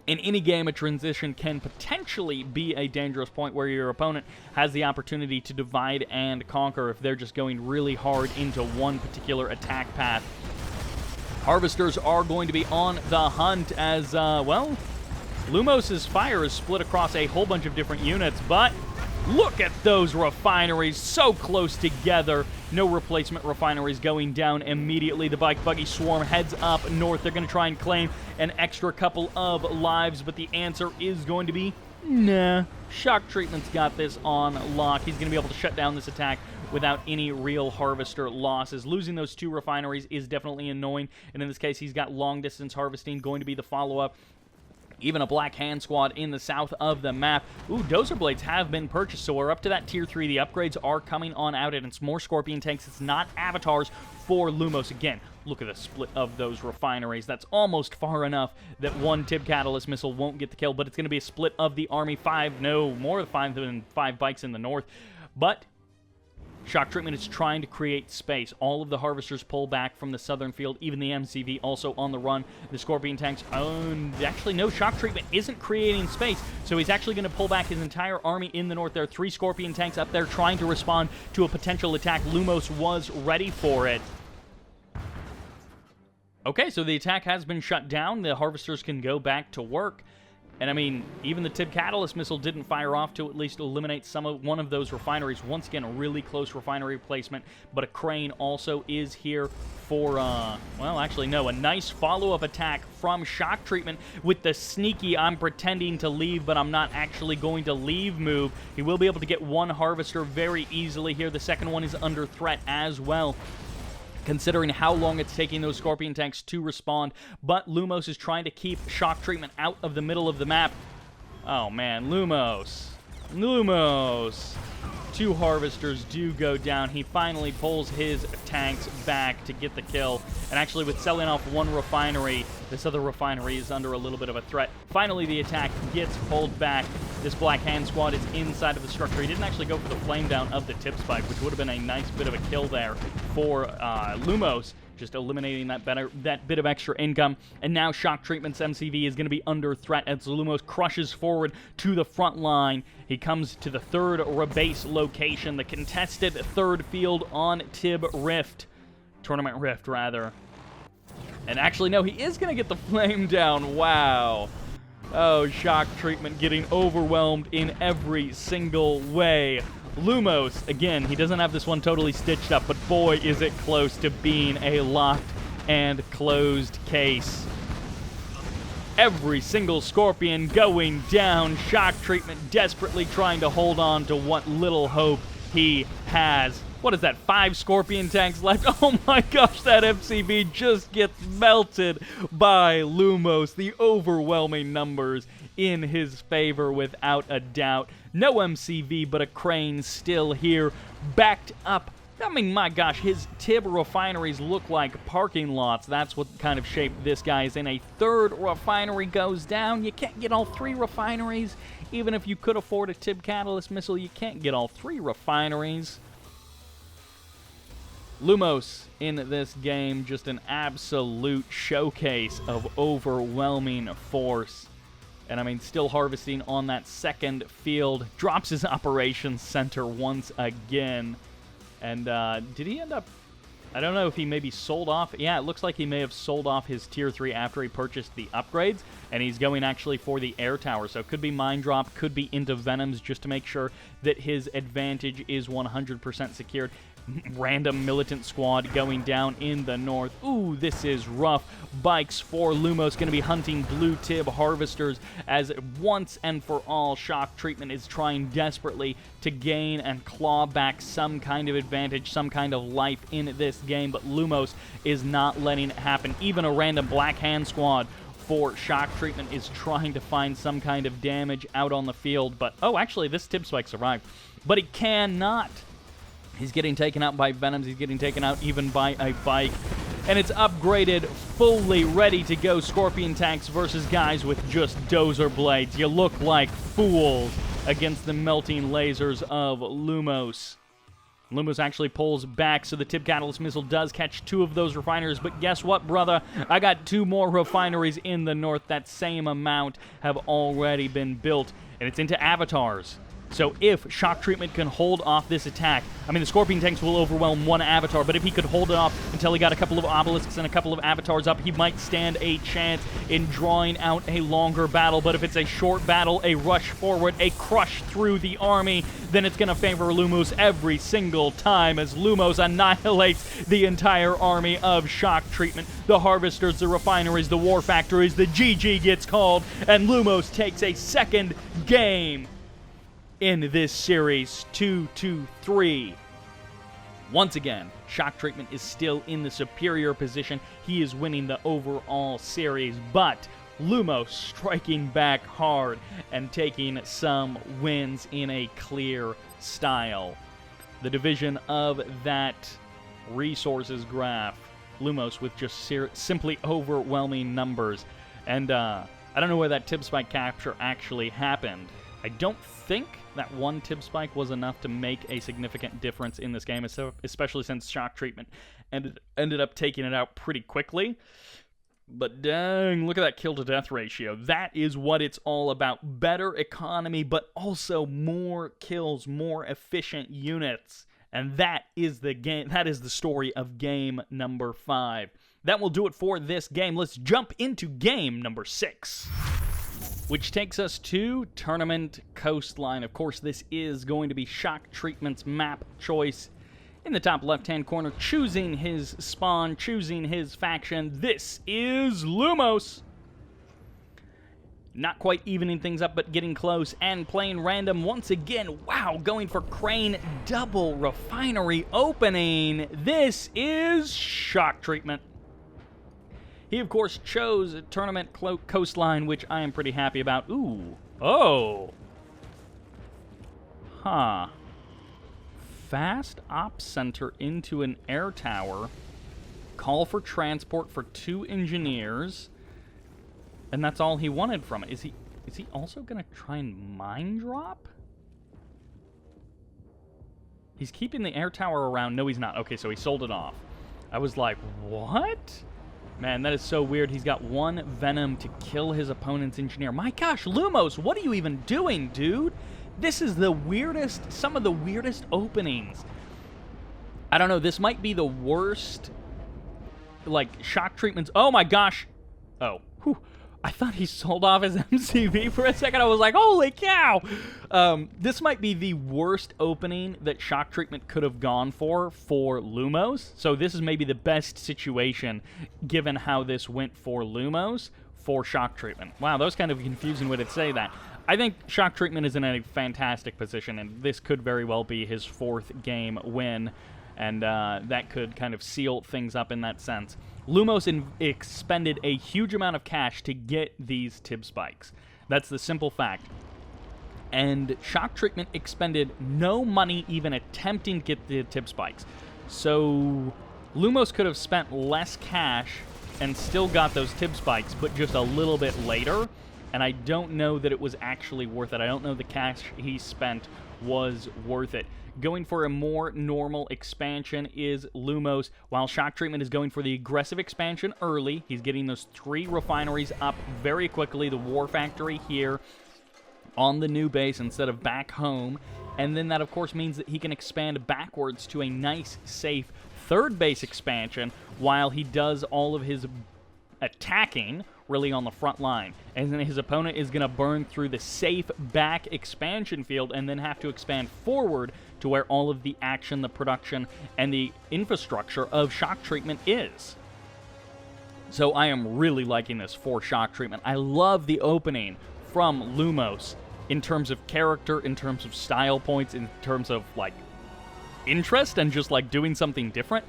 In any game, a transition can potentially be a dangerous point where your opponent has the opportunity to divide and conquer if they're just going really hard into one particular attack path. Harvesters are going to be on the hunt as, well, Lumos' fire is split across a whole bunch of different units, but look at those refineries so close together. No replacement refineries going down immediately. The bike-buggy swarm heads up north. They're going to try and claim an extra couple of lives, but the answer is going to be nah. Shocktreatment's got this on lock. He's going to be able to shut down this attack without any real harvester losses. Losing those two refineries is definitely annoying, and in this case, he's got long-distance harvesting going to be the follow-up. Even a Black Hand squad in the south of the map. Ooh, Dozer Blades have been purchased, so we're up to that Tier 3. The upgrades are coming on out, and it's more Scorpion tanks. It's not avatars for Lumos. Again, look at the split of those refineries. That's almost far enough that one Tib Catalyst missile won't get the kill, but it's going to be a split of the army. More than five bikes in the north. But Shocktreatment is trying to create space. All of the harvesters pull back from the southern field, even the MCV also on the run. The Scorpion tanks, actually no, Shocktreatment isn't creating space, so he's actually going to pull back his entire army in the north. There are 3 Scorpion tanks up there trying to respond to a potential attack. Lumos was ready for it. Okay, so the attack has been shut down. The harvesters can go back to work. And I mean, even the Tib Catalyst missile didn't fire off to at least eliminate one of those refineries. Once again, a really close refinery placement, but a crane also is here for, well, actually, no, a nice follow-up attack from Shocktreatment with the sneaky, I'm pretending to leave, but I'm not actually going to leave move. He will be able to get one harvester very easily here. The second one is under threat as well, considering how long it's taking those Scorpion tanks to respond. But Lumos is trying to keep Shocktreatment out of the middle of the map. Oh, man, Lumos. 2 harvesters do go down. He finally pulls his tanks back to get the kill. And actually, with selling off one refinery, this other refinery is under a little bit of a threat. Finally, the attack gets pulled back. This Black Hand squad is inside of the structure. He didn't actually go for the flame down of the tip spike, which would have been a nice bit of a kill there for Lumos, just eliminating that bit of extra income. And now Shocktreatment's MCV is going to be under threat as Lumos crushes forward to the front line. He comes to the third rebase location, the contested third field on Tib Rift. Tournament Rift, rather. And actually, no, he is going to get the flame down. Wow. Oh, Shocktreatment getting overwhelmed in every single way. Lumos, again, he doesn't have this one totally stitched up, but boy, is it close to being a locked and closed case. Every single Scorpion going down. Shocktreatment desperately trying to hold on to what little hope he has. What is that, 5 Scorpion tanks left? Oh my gosh, that MCV just gets melted by Lumos. The overwhelming numbers in his favor without a doubt. No MCV, but a crane still here, backed up. I mean, my gosh, his Tib refineries look like parking lots. That's what kind of shape this guy is in. A third refinery goes down. You can't get all 3 refineries. Even if you could afford a Tib Catalyst missile, you can't get all 3 refineries. Lumos in this game, just an absolute showcase of overwhelming force. And I mean, still harvesting on that second field. Drops his operations center once again. And did he end up... I don't know if he maybe sold off... Yeah, it looks like he may have sold off his Tier 3 after he purchased the upgrades. And he's going actually for the air tower. So it could be Mine Drop, could be into Venoms, just to make sure that his advantage is 100% secured. random militant squad going down in the north. Ooh, this is rough. Bikes for Lumos going to be hunting blue tib harvesters as once and for all shock treatment is trying desperately to gain and claw back some kind of advantage, some kind of life in this game, but Lumos is not letting it happen. Even a random black hand squad for shock treatment is trying to find some kind of damage out on the field, but oh, actually this tib spike survived, but it cannot. He's getting taken out by Venoms. He's getting taken out even by a bike. And it's upgraded, fully ready to go. Scorpion tanks versus guys with just dozer blades. You look like fools against the melting lasers of Lumos. Lumos actually pulls back, so the tib catalyst missile does catch 2 of those refineries. But guess what, brother? I got 2 more refineries in the north. That same amount have already been built, and it's into avatars. So if shock treatment can hold off this attack, I mean, the Scorpion tanks will overwhelm 1 avatar, but if he could hold it off until he got a couple of obelisks and a couple of avatars up, he might stand a chance in drawing out a longer battle. But if it's a short battle, a rush forward, a crush through the army, then it's going to favor Lumos every single time as Lumos annihilates the entire army of shock treatment. The harvesters, the refineries, the war factories, the GG gets called, and Lumos takes a second game in this series, 2-3. Once again, shock treatment is still in the superior position. He is winning the overall series, but Lumos striking back hard and taking some wins in a clear style. The division of that resources graph, Lumos with just simply overwhelming numbers. And I don't know where that tib spike capture actually happened. I don't think that 1 tib spike was enough to make a significant difference in this game, especially since shock treatment ended up taking it out pretty quickly. But dang, look at that kill-to-death ratio. That is what it's all about. Better economy, but also more kills, more efficient units. And that is the game. That is the story of game number 5. That will do it for this game. Let's jump into game number 6. Which takes us to Tournament Coastline. Of course, this is going to be shock treatment's map choice. In the top left-hand corner, choosing his spawn, choosing his faction. This is Lumos. Not quite evening things up, but getting close and playing random once again. Wow, going for Crane double refinery opening. This is shock treatment. He, of course, chose Tournament Coastline, which I am pretty happy about. Ooh. Oh. Huh. Fast Ops Center into an air tower. Call for transport for 2 engineers. And that's all he wanted from it. Is he also going to try and mine drop? He's keeping the air tower around. No, he's not. Okay, so he sold it off. I was like, what? Man, that is so weird. He's got 1 Venom to kill his opponent's engineer. My gosh, Lumos, what are you even doing, dude? This is the weirdest, some of the weirdest openings. I don't know, this might be the worst, like, shock treatments. Oh my gosh. Oh, whew. I thought he sold off his MCV for a second. I was like, holy cow. This might be the worst opening that shock treatment could have gone for Lumos. So this is maybe the best situation, given how this went for Lumos, for shock treatment. Wow, that was kind of a confusing way to say that. I think shock treatment is in a fantastic position, and this could very well be his 4th game win, and that could kind of seal things up in that sense. Lumos expended a huge amount of cash to get these tib spikes. That's the simple fact. And shock treatment expended no money even attempting to get the tib spikes. So Lumos could have spent less cash and still got those tib spikes, but just a little bit later. And I don't know that it was actually worth it. I don't know the cash he spent was worth it. Going for a more normal expansion is Lumos, while shock treatment is going for the aggressive expansion early. He's getting those 3 refineries up very quickly. The war factory here on the new base instead of back home. And then that, of course, means that he can expand backwards to a nice, safe 3rd base expansion while he does all of his attacking really on the front line. And then his opponent is going to burn through the safe back expansion field and then have to expand forward to where all of the action, the production, and the infrastructure of shock treatment is. So I am really liking this for shock treatment. I love the opening from Lumos in terms of character, in terms of style points, in terms of, like, interest and just, like, doing something different.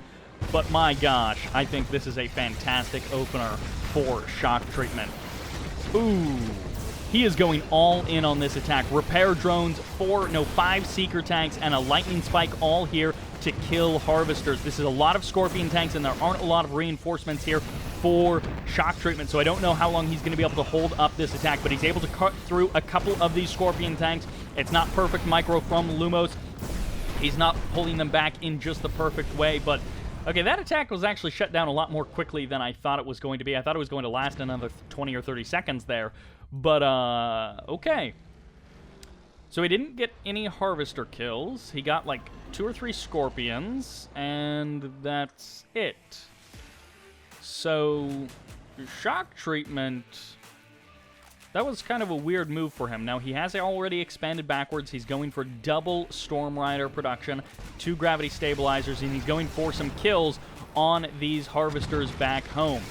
But my gosh, I think this is a fantastic opener for shock treatment. Ooh. He is going all in on this attack. Repair drones, 5 seeker tanks, and a lightning spike all here to kill harvesters. This is a lot of scorpion tanks, and there aren't a lot of reinforcements here for shock treatment, so I don't know how long he's going to be able to hold up this attack, but he's able to cut through a couple of these scorpion tanks. It's not perfect micro from Lumos. He's not pulling them back in just the perfect way, but okay, that attack was actually shut down a lot more quickly than I thought it was going to be. I thought it was going to last another 20 or 30 seconds there. But, okay. So he didn't get any harvester kills. He got, like, 2 or 3 scorpions, and that's it. So, shock treatment, that was kind of a weird move for him. Now, he has already expanded backwards. He's going for double Storm Rider production, 2 gravity stabilizers, and he's going for some kills on these harvesters back home.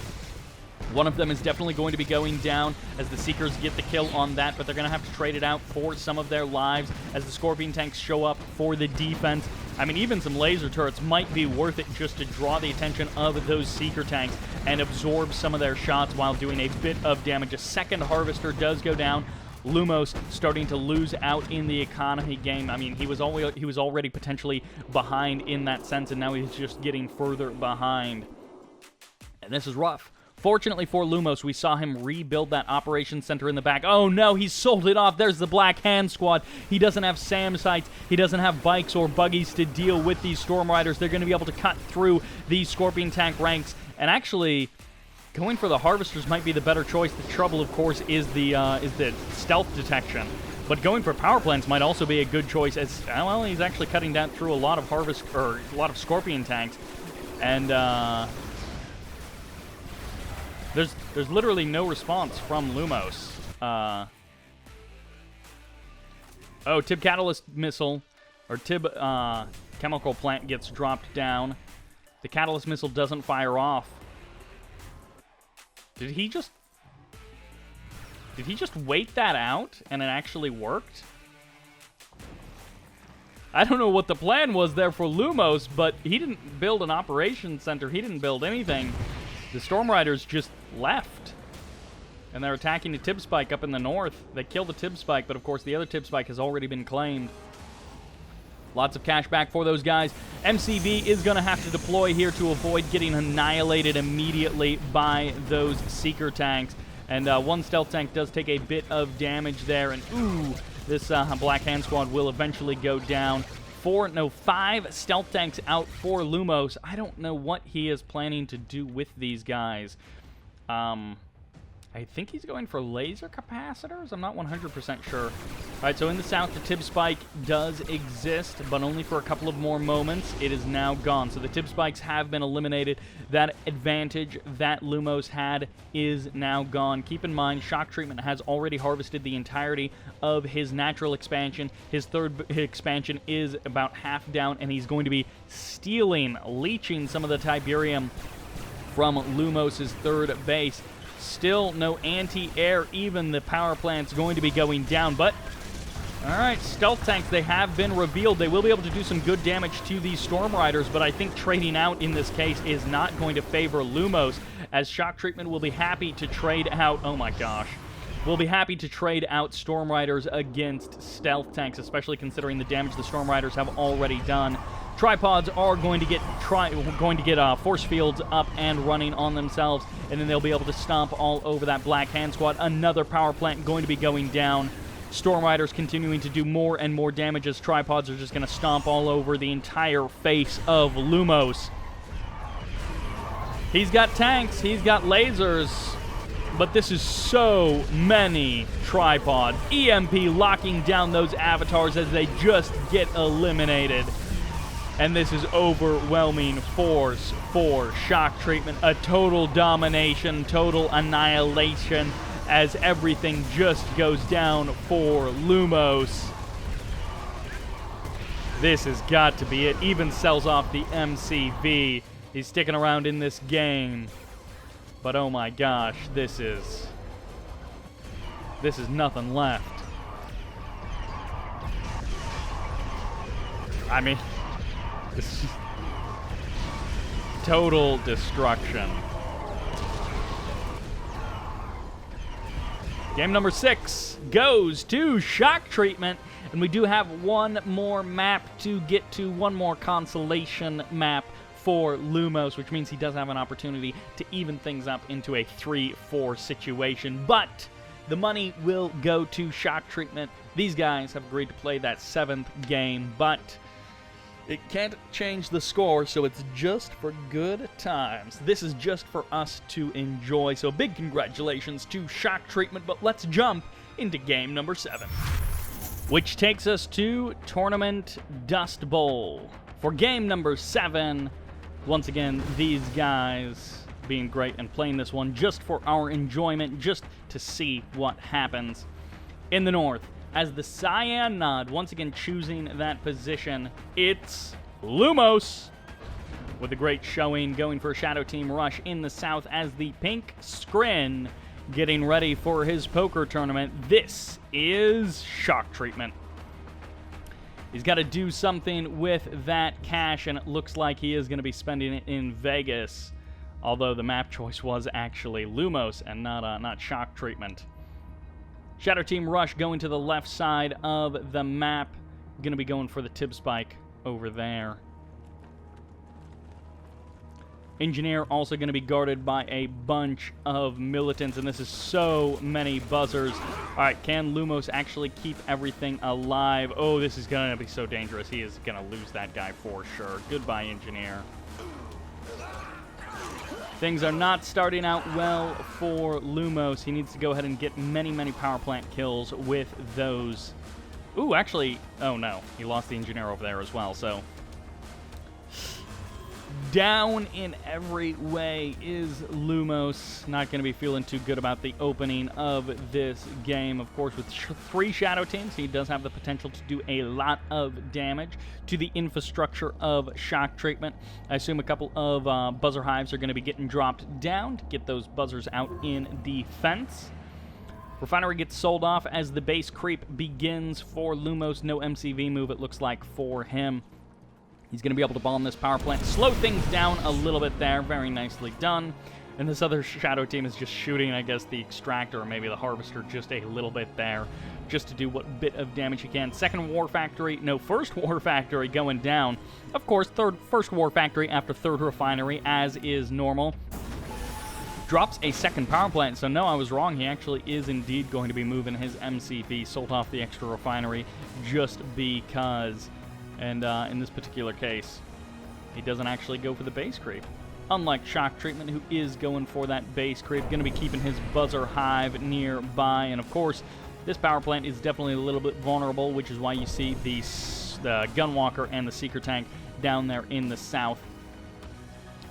One of them is definitely going to be going down as the Seekers get the kill on that, but they're going to have to trade it out for some of their lives as the Scorpion tanks show up for the defense. I mean, even some laser turrets might be worth it just to draw the attention of those Seeker tanks and absorb some of their shots while doing a bit of damage. A second harvester does go down. Lumos starting to lose out in the economy game. I mean, he was already potentially behind in that sense, and now he's just getting further behind. And this is rough. Fortunately for Lumos, we saw him rebuild that operations center in the back. Oh no, he sold it off. There's the Black Hand Squad. He doesn't have SAM sites. He doesn't have bikes or buggies to deal with these Storm Riders. They're going to be able to cut through these Scorpion tank ranks. And actually, going for the Harvesters might be the better choice. The trouble, of course, is the stealth detection. But going for power plants might also be a good choice, as well, he's actually cutting down through a lot of Scorpion tanks. And There's literally no response from Lumos. Tib Catalyst Missile, or Tib Chemical Plant gets dropped down. The Catalyst Missile doesn't fire off. Did he just wait that out and it actually worked? I don't know what the plan was there for Lumos, but he didn't build an operations center. He didn't build anything. The Storm Riders just left, and they're attacking the Tib Spike up in the north. They killed the Tib Spike, but of course the other Tib Spike has already been claimed. Lots of cash back for those guys. MCV is going to have to deploy here to avoid getting annihilated immediately by those Seeker tanks. And one stealth tank does take a bit of damage there, and ooh, this Black Hand Squad will eventually go down. 5 stealth tanks out for Lumos. I don't know what he is planning to do with these guys. I think he's going for laser capacitors. I'm not 100% sure. All right, so in the south, the Tib Spike does exist, but only for a couple of more moments. It is now gone. So the Tib Spikes have been eliminated. That advantage that Lumos had is now gone. Keep in mind, Shock Treatment has already harvested the entirety of his natural expansion. His third expansion is about half down, and he's going to be leeching some of the Tiberium from Lumos' third base. Still no anti-air, even the power plant's going to be going down, but alright, stealth tanks, they have been revealed. They will be able to do some good damage to these Storm Riders, but I think trading out in this case is not going to favor Lumos, as Shock Treatment will be happy to trade out, oh my gosh, will be happy to trade out Storm Riders against stealth tanks, especially considering the damage the Storm Riders have already done. Tripods are going to get force fields up and running on themselves, and then they'll be able to stomp all over that Black Hand Squad. Another power plant going to be going down. Storm Riders continuing to do more and more damage as tripods are just going to stomp all over the entire face of Lumos. He's got tanks, he's got lasers, but this is so many tripod. EMP locking down those avatars as they just get eliminated. And this is overwhelming force for Shock Treatment. A total domination, total annihilation, as everything just goes down for Lumos. This has got to be it. Even sells off the MCV. He's sticking around in this game. But oh my gosh, this is nothing left. I mean, this is total destruction. Game number 6 goes to Shock Treatment, and we do have one more map to get to, one more consolation map for Lumos, which means he does have an opportunity to even things up into a 3-4 situation. But the money will go to Shock Treatment. These guys have agreed to play that 7th game, but it can't change the score, so it's just for good times. This is just for us to enjoy, so big congratulations to Shock Treatment, but let's jump into game number 7, which takes us to Tournament Dustbowl. For game number 7, once again, these guys being great and playing this one just for our enjoyment, just to see what happens. In the north, as the Cyan Nod, once again choosing that position, it's Lumos with a great showing, going for a Shadow Team rush in the south as the Pink Scrin getting ready for his poker tournament. This is Shock Treatment. He's got to do something with that cash, and it looks like he is going to be spending it in Vegas, although the map choice was actually Lumos and not Shock Treatment. Shadow Team Rush going to the left side of the map. Going to be going for the Tib Spike over there. Engineer also going to be guarded by a bunch of militants, and this is so many buzzers. All right, can Lumos actually keep everything alive? Oh, this is going to be so dangerous. He is going to lose that guy for sure. Goodbye, Engineer. Things are not starting out well for Lumos. He needs to go ahead and get many, many power plant kills with those. Ooh, actually, oh no, he lost the engineer over there as well, so. Down in every way is Lumos. Not going to be feeling too good about the opening of this game. Of course, with 3 Shadow Teams, he does have the potential to do a lot of damage to the infrastructure of Shock Treatment. I assume a couple of buzzer hives are going to be getting dropped down to get those buzzers out in defense. Refinery gets sold off as the base creep begins for Lumos. No MCV move, it looks like, for him. He's going to be able to bomb this power plant, slow things down a little bit there. Very nicely done. And this other Shadow Team is just shooting, I guess, the Extractor or maybe the Harvester just a little bit there, just to do what bit of damage he can. Second War Factory, no, first War Factory going down. Of course, first War Factory after third Refinery, as is normal. Drops a second power plant, so no, I was wrong. He actually is indeed going to be moving his MCV, sold off the extra Refinery just because. And in this particular case, he doesn't actually go for the base creep. Unlike Shock Treatment, who is going for that base creep, going to be keeping his buzzer hive nearby. And of course, this power plant is definitely a little bit vulnerable, which is why you see the Gunwalker and the Seeker Tank down there in the south.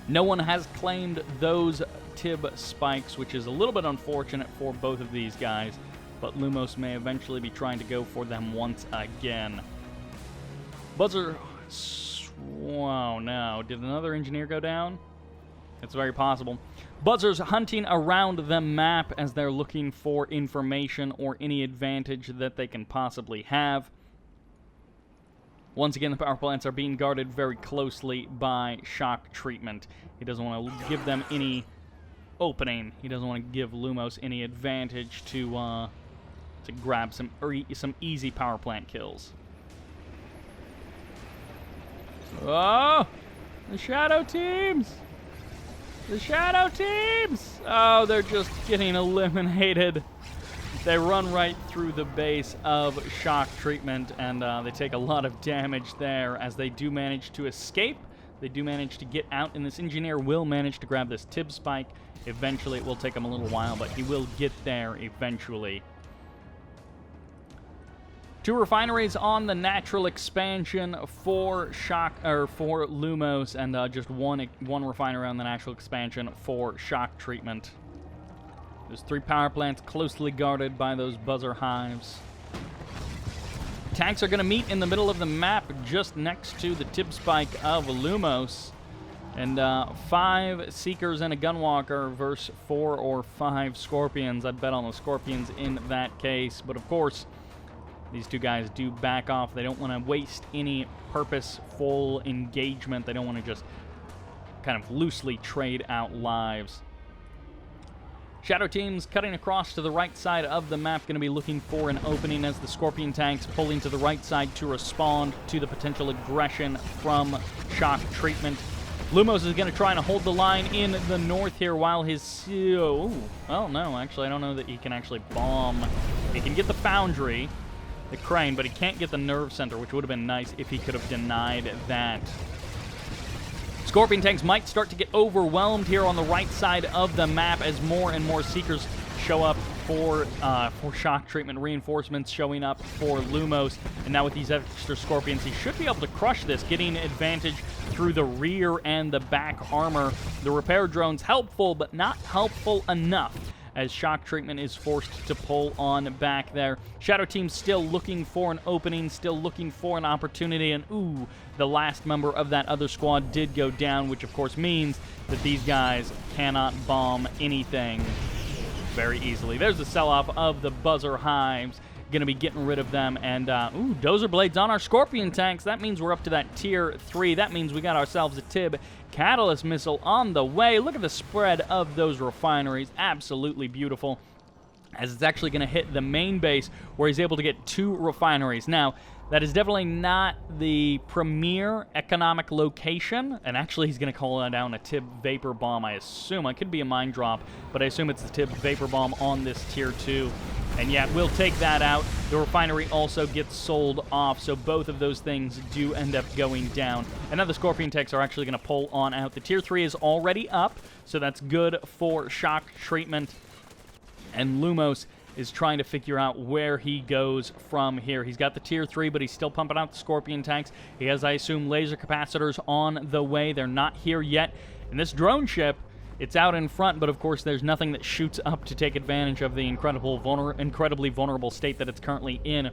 No one has claimed those Tib Spikes, which is a little bit unfortunate for both of these guys, but Lumos may eventually be trying to go for them once again. Buzzer, wow, no. Did another engineer go down? It's very possible. Buzzers hunting around the map as they're looking for information or any advantage that they can possibly have. Once again, the power plants are being guarded very closely by Shock Treatment. He doesn't want to give them any opening. He doesn't want to give Lumos any advantage to grab some easy power plant kills. Oh, the Shadow Teams! The Shadow Teams! Oh, they're just getting eliminated. They run right through the base of Shock Treatment, and they take a lot of damage there as they do manage to escape. They do manage to get out, and this engineer will manage to grab this Tib Spike. Eventually, it will take him a little while, but he will get there eventually. 2 refineries on the natural expansion for Lumos, and just one refinery on the natural expansion for shock treatment. There's 3 power plants closely guarded by those buzzer hives. Tanks are going to meet in the middle of the map just next to the tip spike of Lumos. And 5 Seekers and a Gunwalker versus 4 or 5 Scorpions. I'd bet on the Scorpions in that case. But of course, these 2 guys do back off. They don't want to waste any purposeful engagement. They don't want to just kind of loosely trade out lives. Shadow teams cutting across to the right side of the map, going to be looking for an opening as the Scorpion tanks pulling to the right side to respond to the potential aggression from shock treatment. Lumos is going to try and hold the line in the north here while his... Oh, well, no, actually, I don't know that he can actually bomb. He can get the foundry, the crane, but he can't get the nerve center, which would have been nice if he could have denied that. Scorpion tanks might start to get overwhelmed here on the right side of the map as more and more Seekers show up for shock treatment, reinforcements showing up for Lumos. And now with these extra Scorpions, he should be able to crush this, getting advantage through the rear and the back armor. The repair drone's helpful, but not helpful enough, as shock treatment is forced to pull on back there. Shadow team still looking for an opening, still looking for an opportunity, and ooh, the last member of that other squad did go down, which of course means that these guys cannot bomb anything very easily. There's the sell-off of the buzzer hives. Gonna be getting rid of them, and ooh, dozer blades on our Scorpion tanks. That means we're up to that tier 3. That means we got ourselves a Tib catalyst missile on the way. Look at the spread of those refineries. Absolutely beautiful, as it's actually going to hit the main base where he's able to get 2 refineries. Now, that is definitely not the premier economic location, and actually he's going to call down a Tib Vapor Bomb, I assume. It could be a mine drop, but I assume it's the Tib Vapor Bomb on this tier 2. And yeah, we'll take that out. The refinery also gets sold off, so both of those things do end up going down. And now the Scorpion tanks are actually going to pull on out. The tier 3 is already up, so that's good for shock treatment. And Lumos is trying to figure out where he goes from here. He's got the tier 3, but he's still pumping out the Scorpion tanks. He has, I assume, laser capacitors on the way. They're not here yet. And this drone ship, it's out in front, but of course there's nothing that shoots up to take advantage of the incredibly vulnerable state that it's currently in.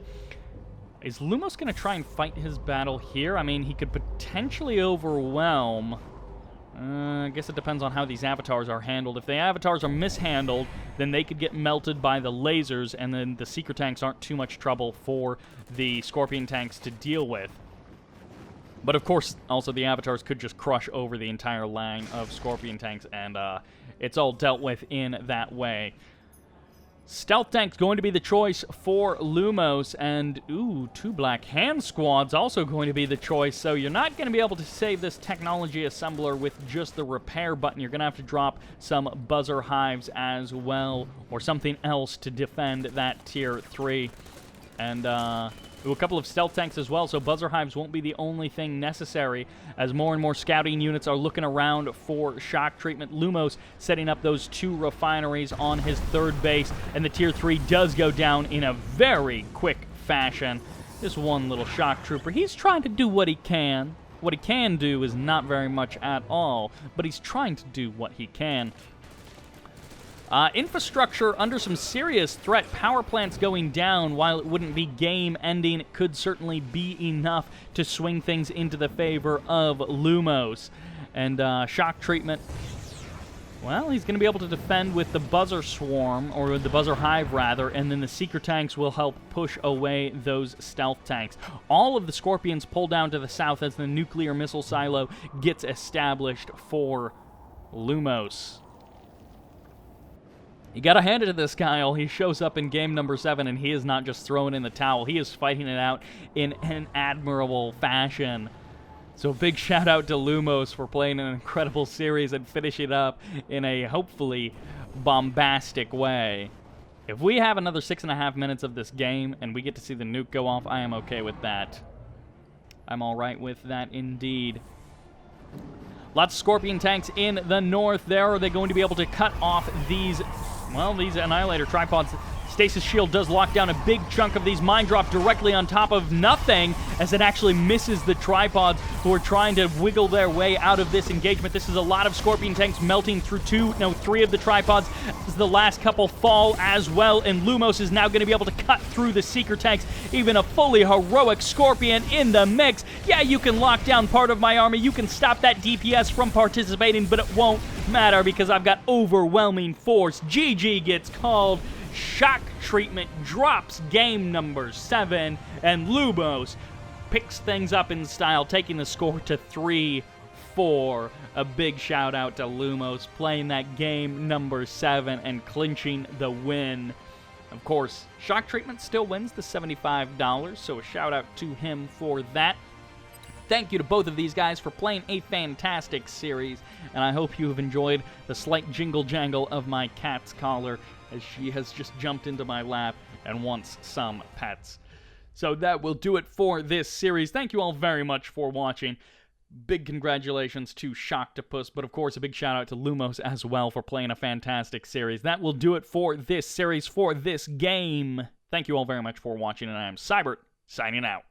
Is Lumos going to try and fight his battle here? I mean, he could potentially overwhelm. I guess it depends on how these avatars are handled. If the avatars are mishandled, then they could get melted by the lasers, and then the Seeker tanks aren't too much trouble for the Scorpion tanks to deal with. But of course, also the avatars could just crush over the entire line of Scorpion tanks, and it's all dealt with in that way. Stealth tank's going to be the choice for Lumos, and ooh, 2 Black Hand squads also going to be the choice, so you're not going to be able to save this technology assembler with just the repair button. You're going to have to drop some buzzer hives as well, or something else to defend that tier 3. And a couple of stealth tanks as well, so buzzer hives won't be the only thing necessary as more and more scouting units are looking around for shock treatment. Lumos setting up those 2 refineries on his 3rd base, and the tier 3 does go down in a very quick fashion. This one little shock trooper, he's trying to do what he can. What he can do is not very much at all, but he's trying to do what he can. Infrastructure under some serious threat. Power plants going down. While it wouldn't be game-ending, it could certainly be enough to swing things into the favor of Lumos. And shock treatment, well, he's going to be able to defend with the buzzer swarm, or the buzzer hive rather, and then the Seeker tanks will help push away those stealth tanks. All of the Scorpions pull down to the south as the nuclear missile silo gets established for Lumos. You gotta hand it to this guy. He shows up in game number 7, and he is not just throwing in the towel. He is fighting it out in an admirable fashion. So big shout out to Lumos for playing an incredible series and finishing it up in a hopefully bombastic way. If we have another 6.5 minutes of this game and we get to see the nuke go off, I am okay with that. I'm alright with that indeed. Lots of Scorpion tanks in the north there. Are they going to be able to cut off these Well, these Annihilator tripods, Stasis Shield does lock down a big chunk of these Mine Drop directly on top of nothing, as it actually misses the tripods who are trying to wiggle their way out of this engagement. This is a lot of Scorpion tanks melting through three of the tripods as the last couple fall as well, and Lumos is now going to be able to cut through the Seeker tanks. Even a fully heroic Scorpion in the mix. Yeah, you can lock down part of my army, you can stop that DPS from participating, but it won't matter because I've got overwhelming force. GG gets called. Shock Treatment drops game number 7, and Lumos picks things up in style, taking the score to 3-4. A big shout out to Lumos playing that game number 7 and clinching the win. Of course, Shock Treatment still wins the $75, so a shout out to him for that. Thank you to both of these guys for playing a fantastic series, and I hope you have enjoyed the slight jingle jangle of my cat's collar as she has just jumped into my lap and wants some pets. So that will do it for this series. Thank you all very much for watching. Big congratulations to Shocktopus, but of course a big shout out to Lumos as well for playing a fantastic series. That will do it for this series, for this game. Thank you all very much for watching, and I am Sybert, signing out.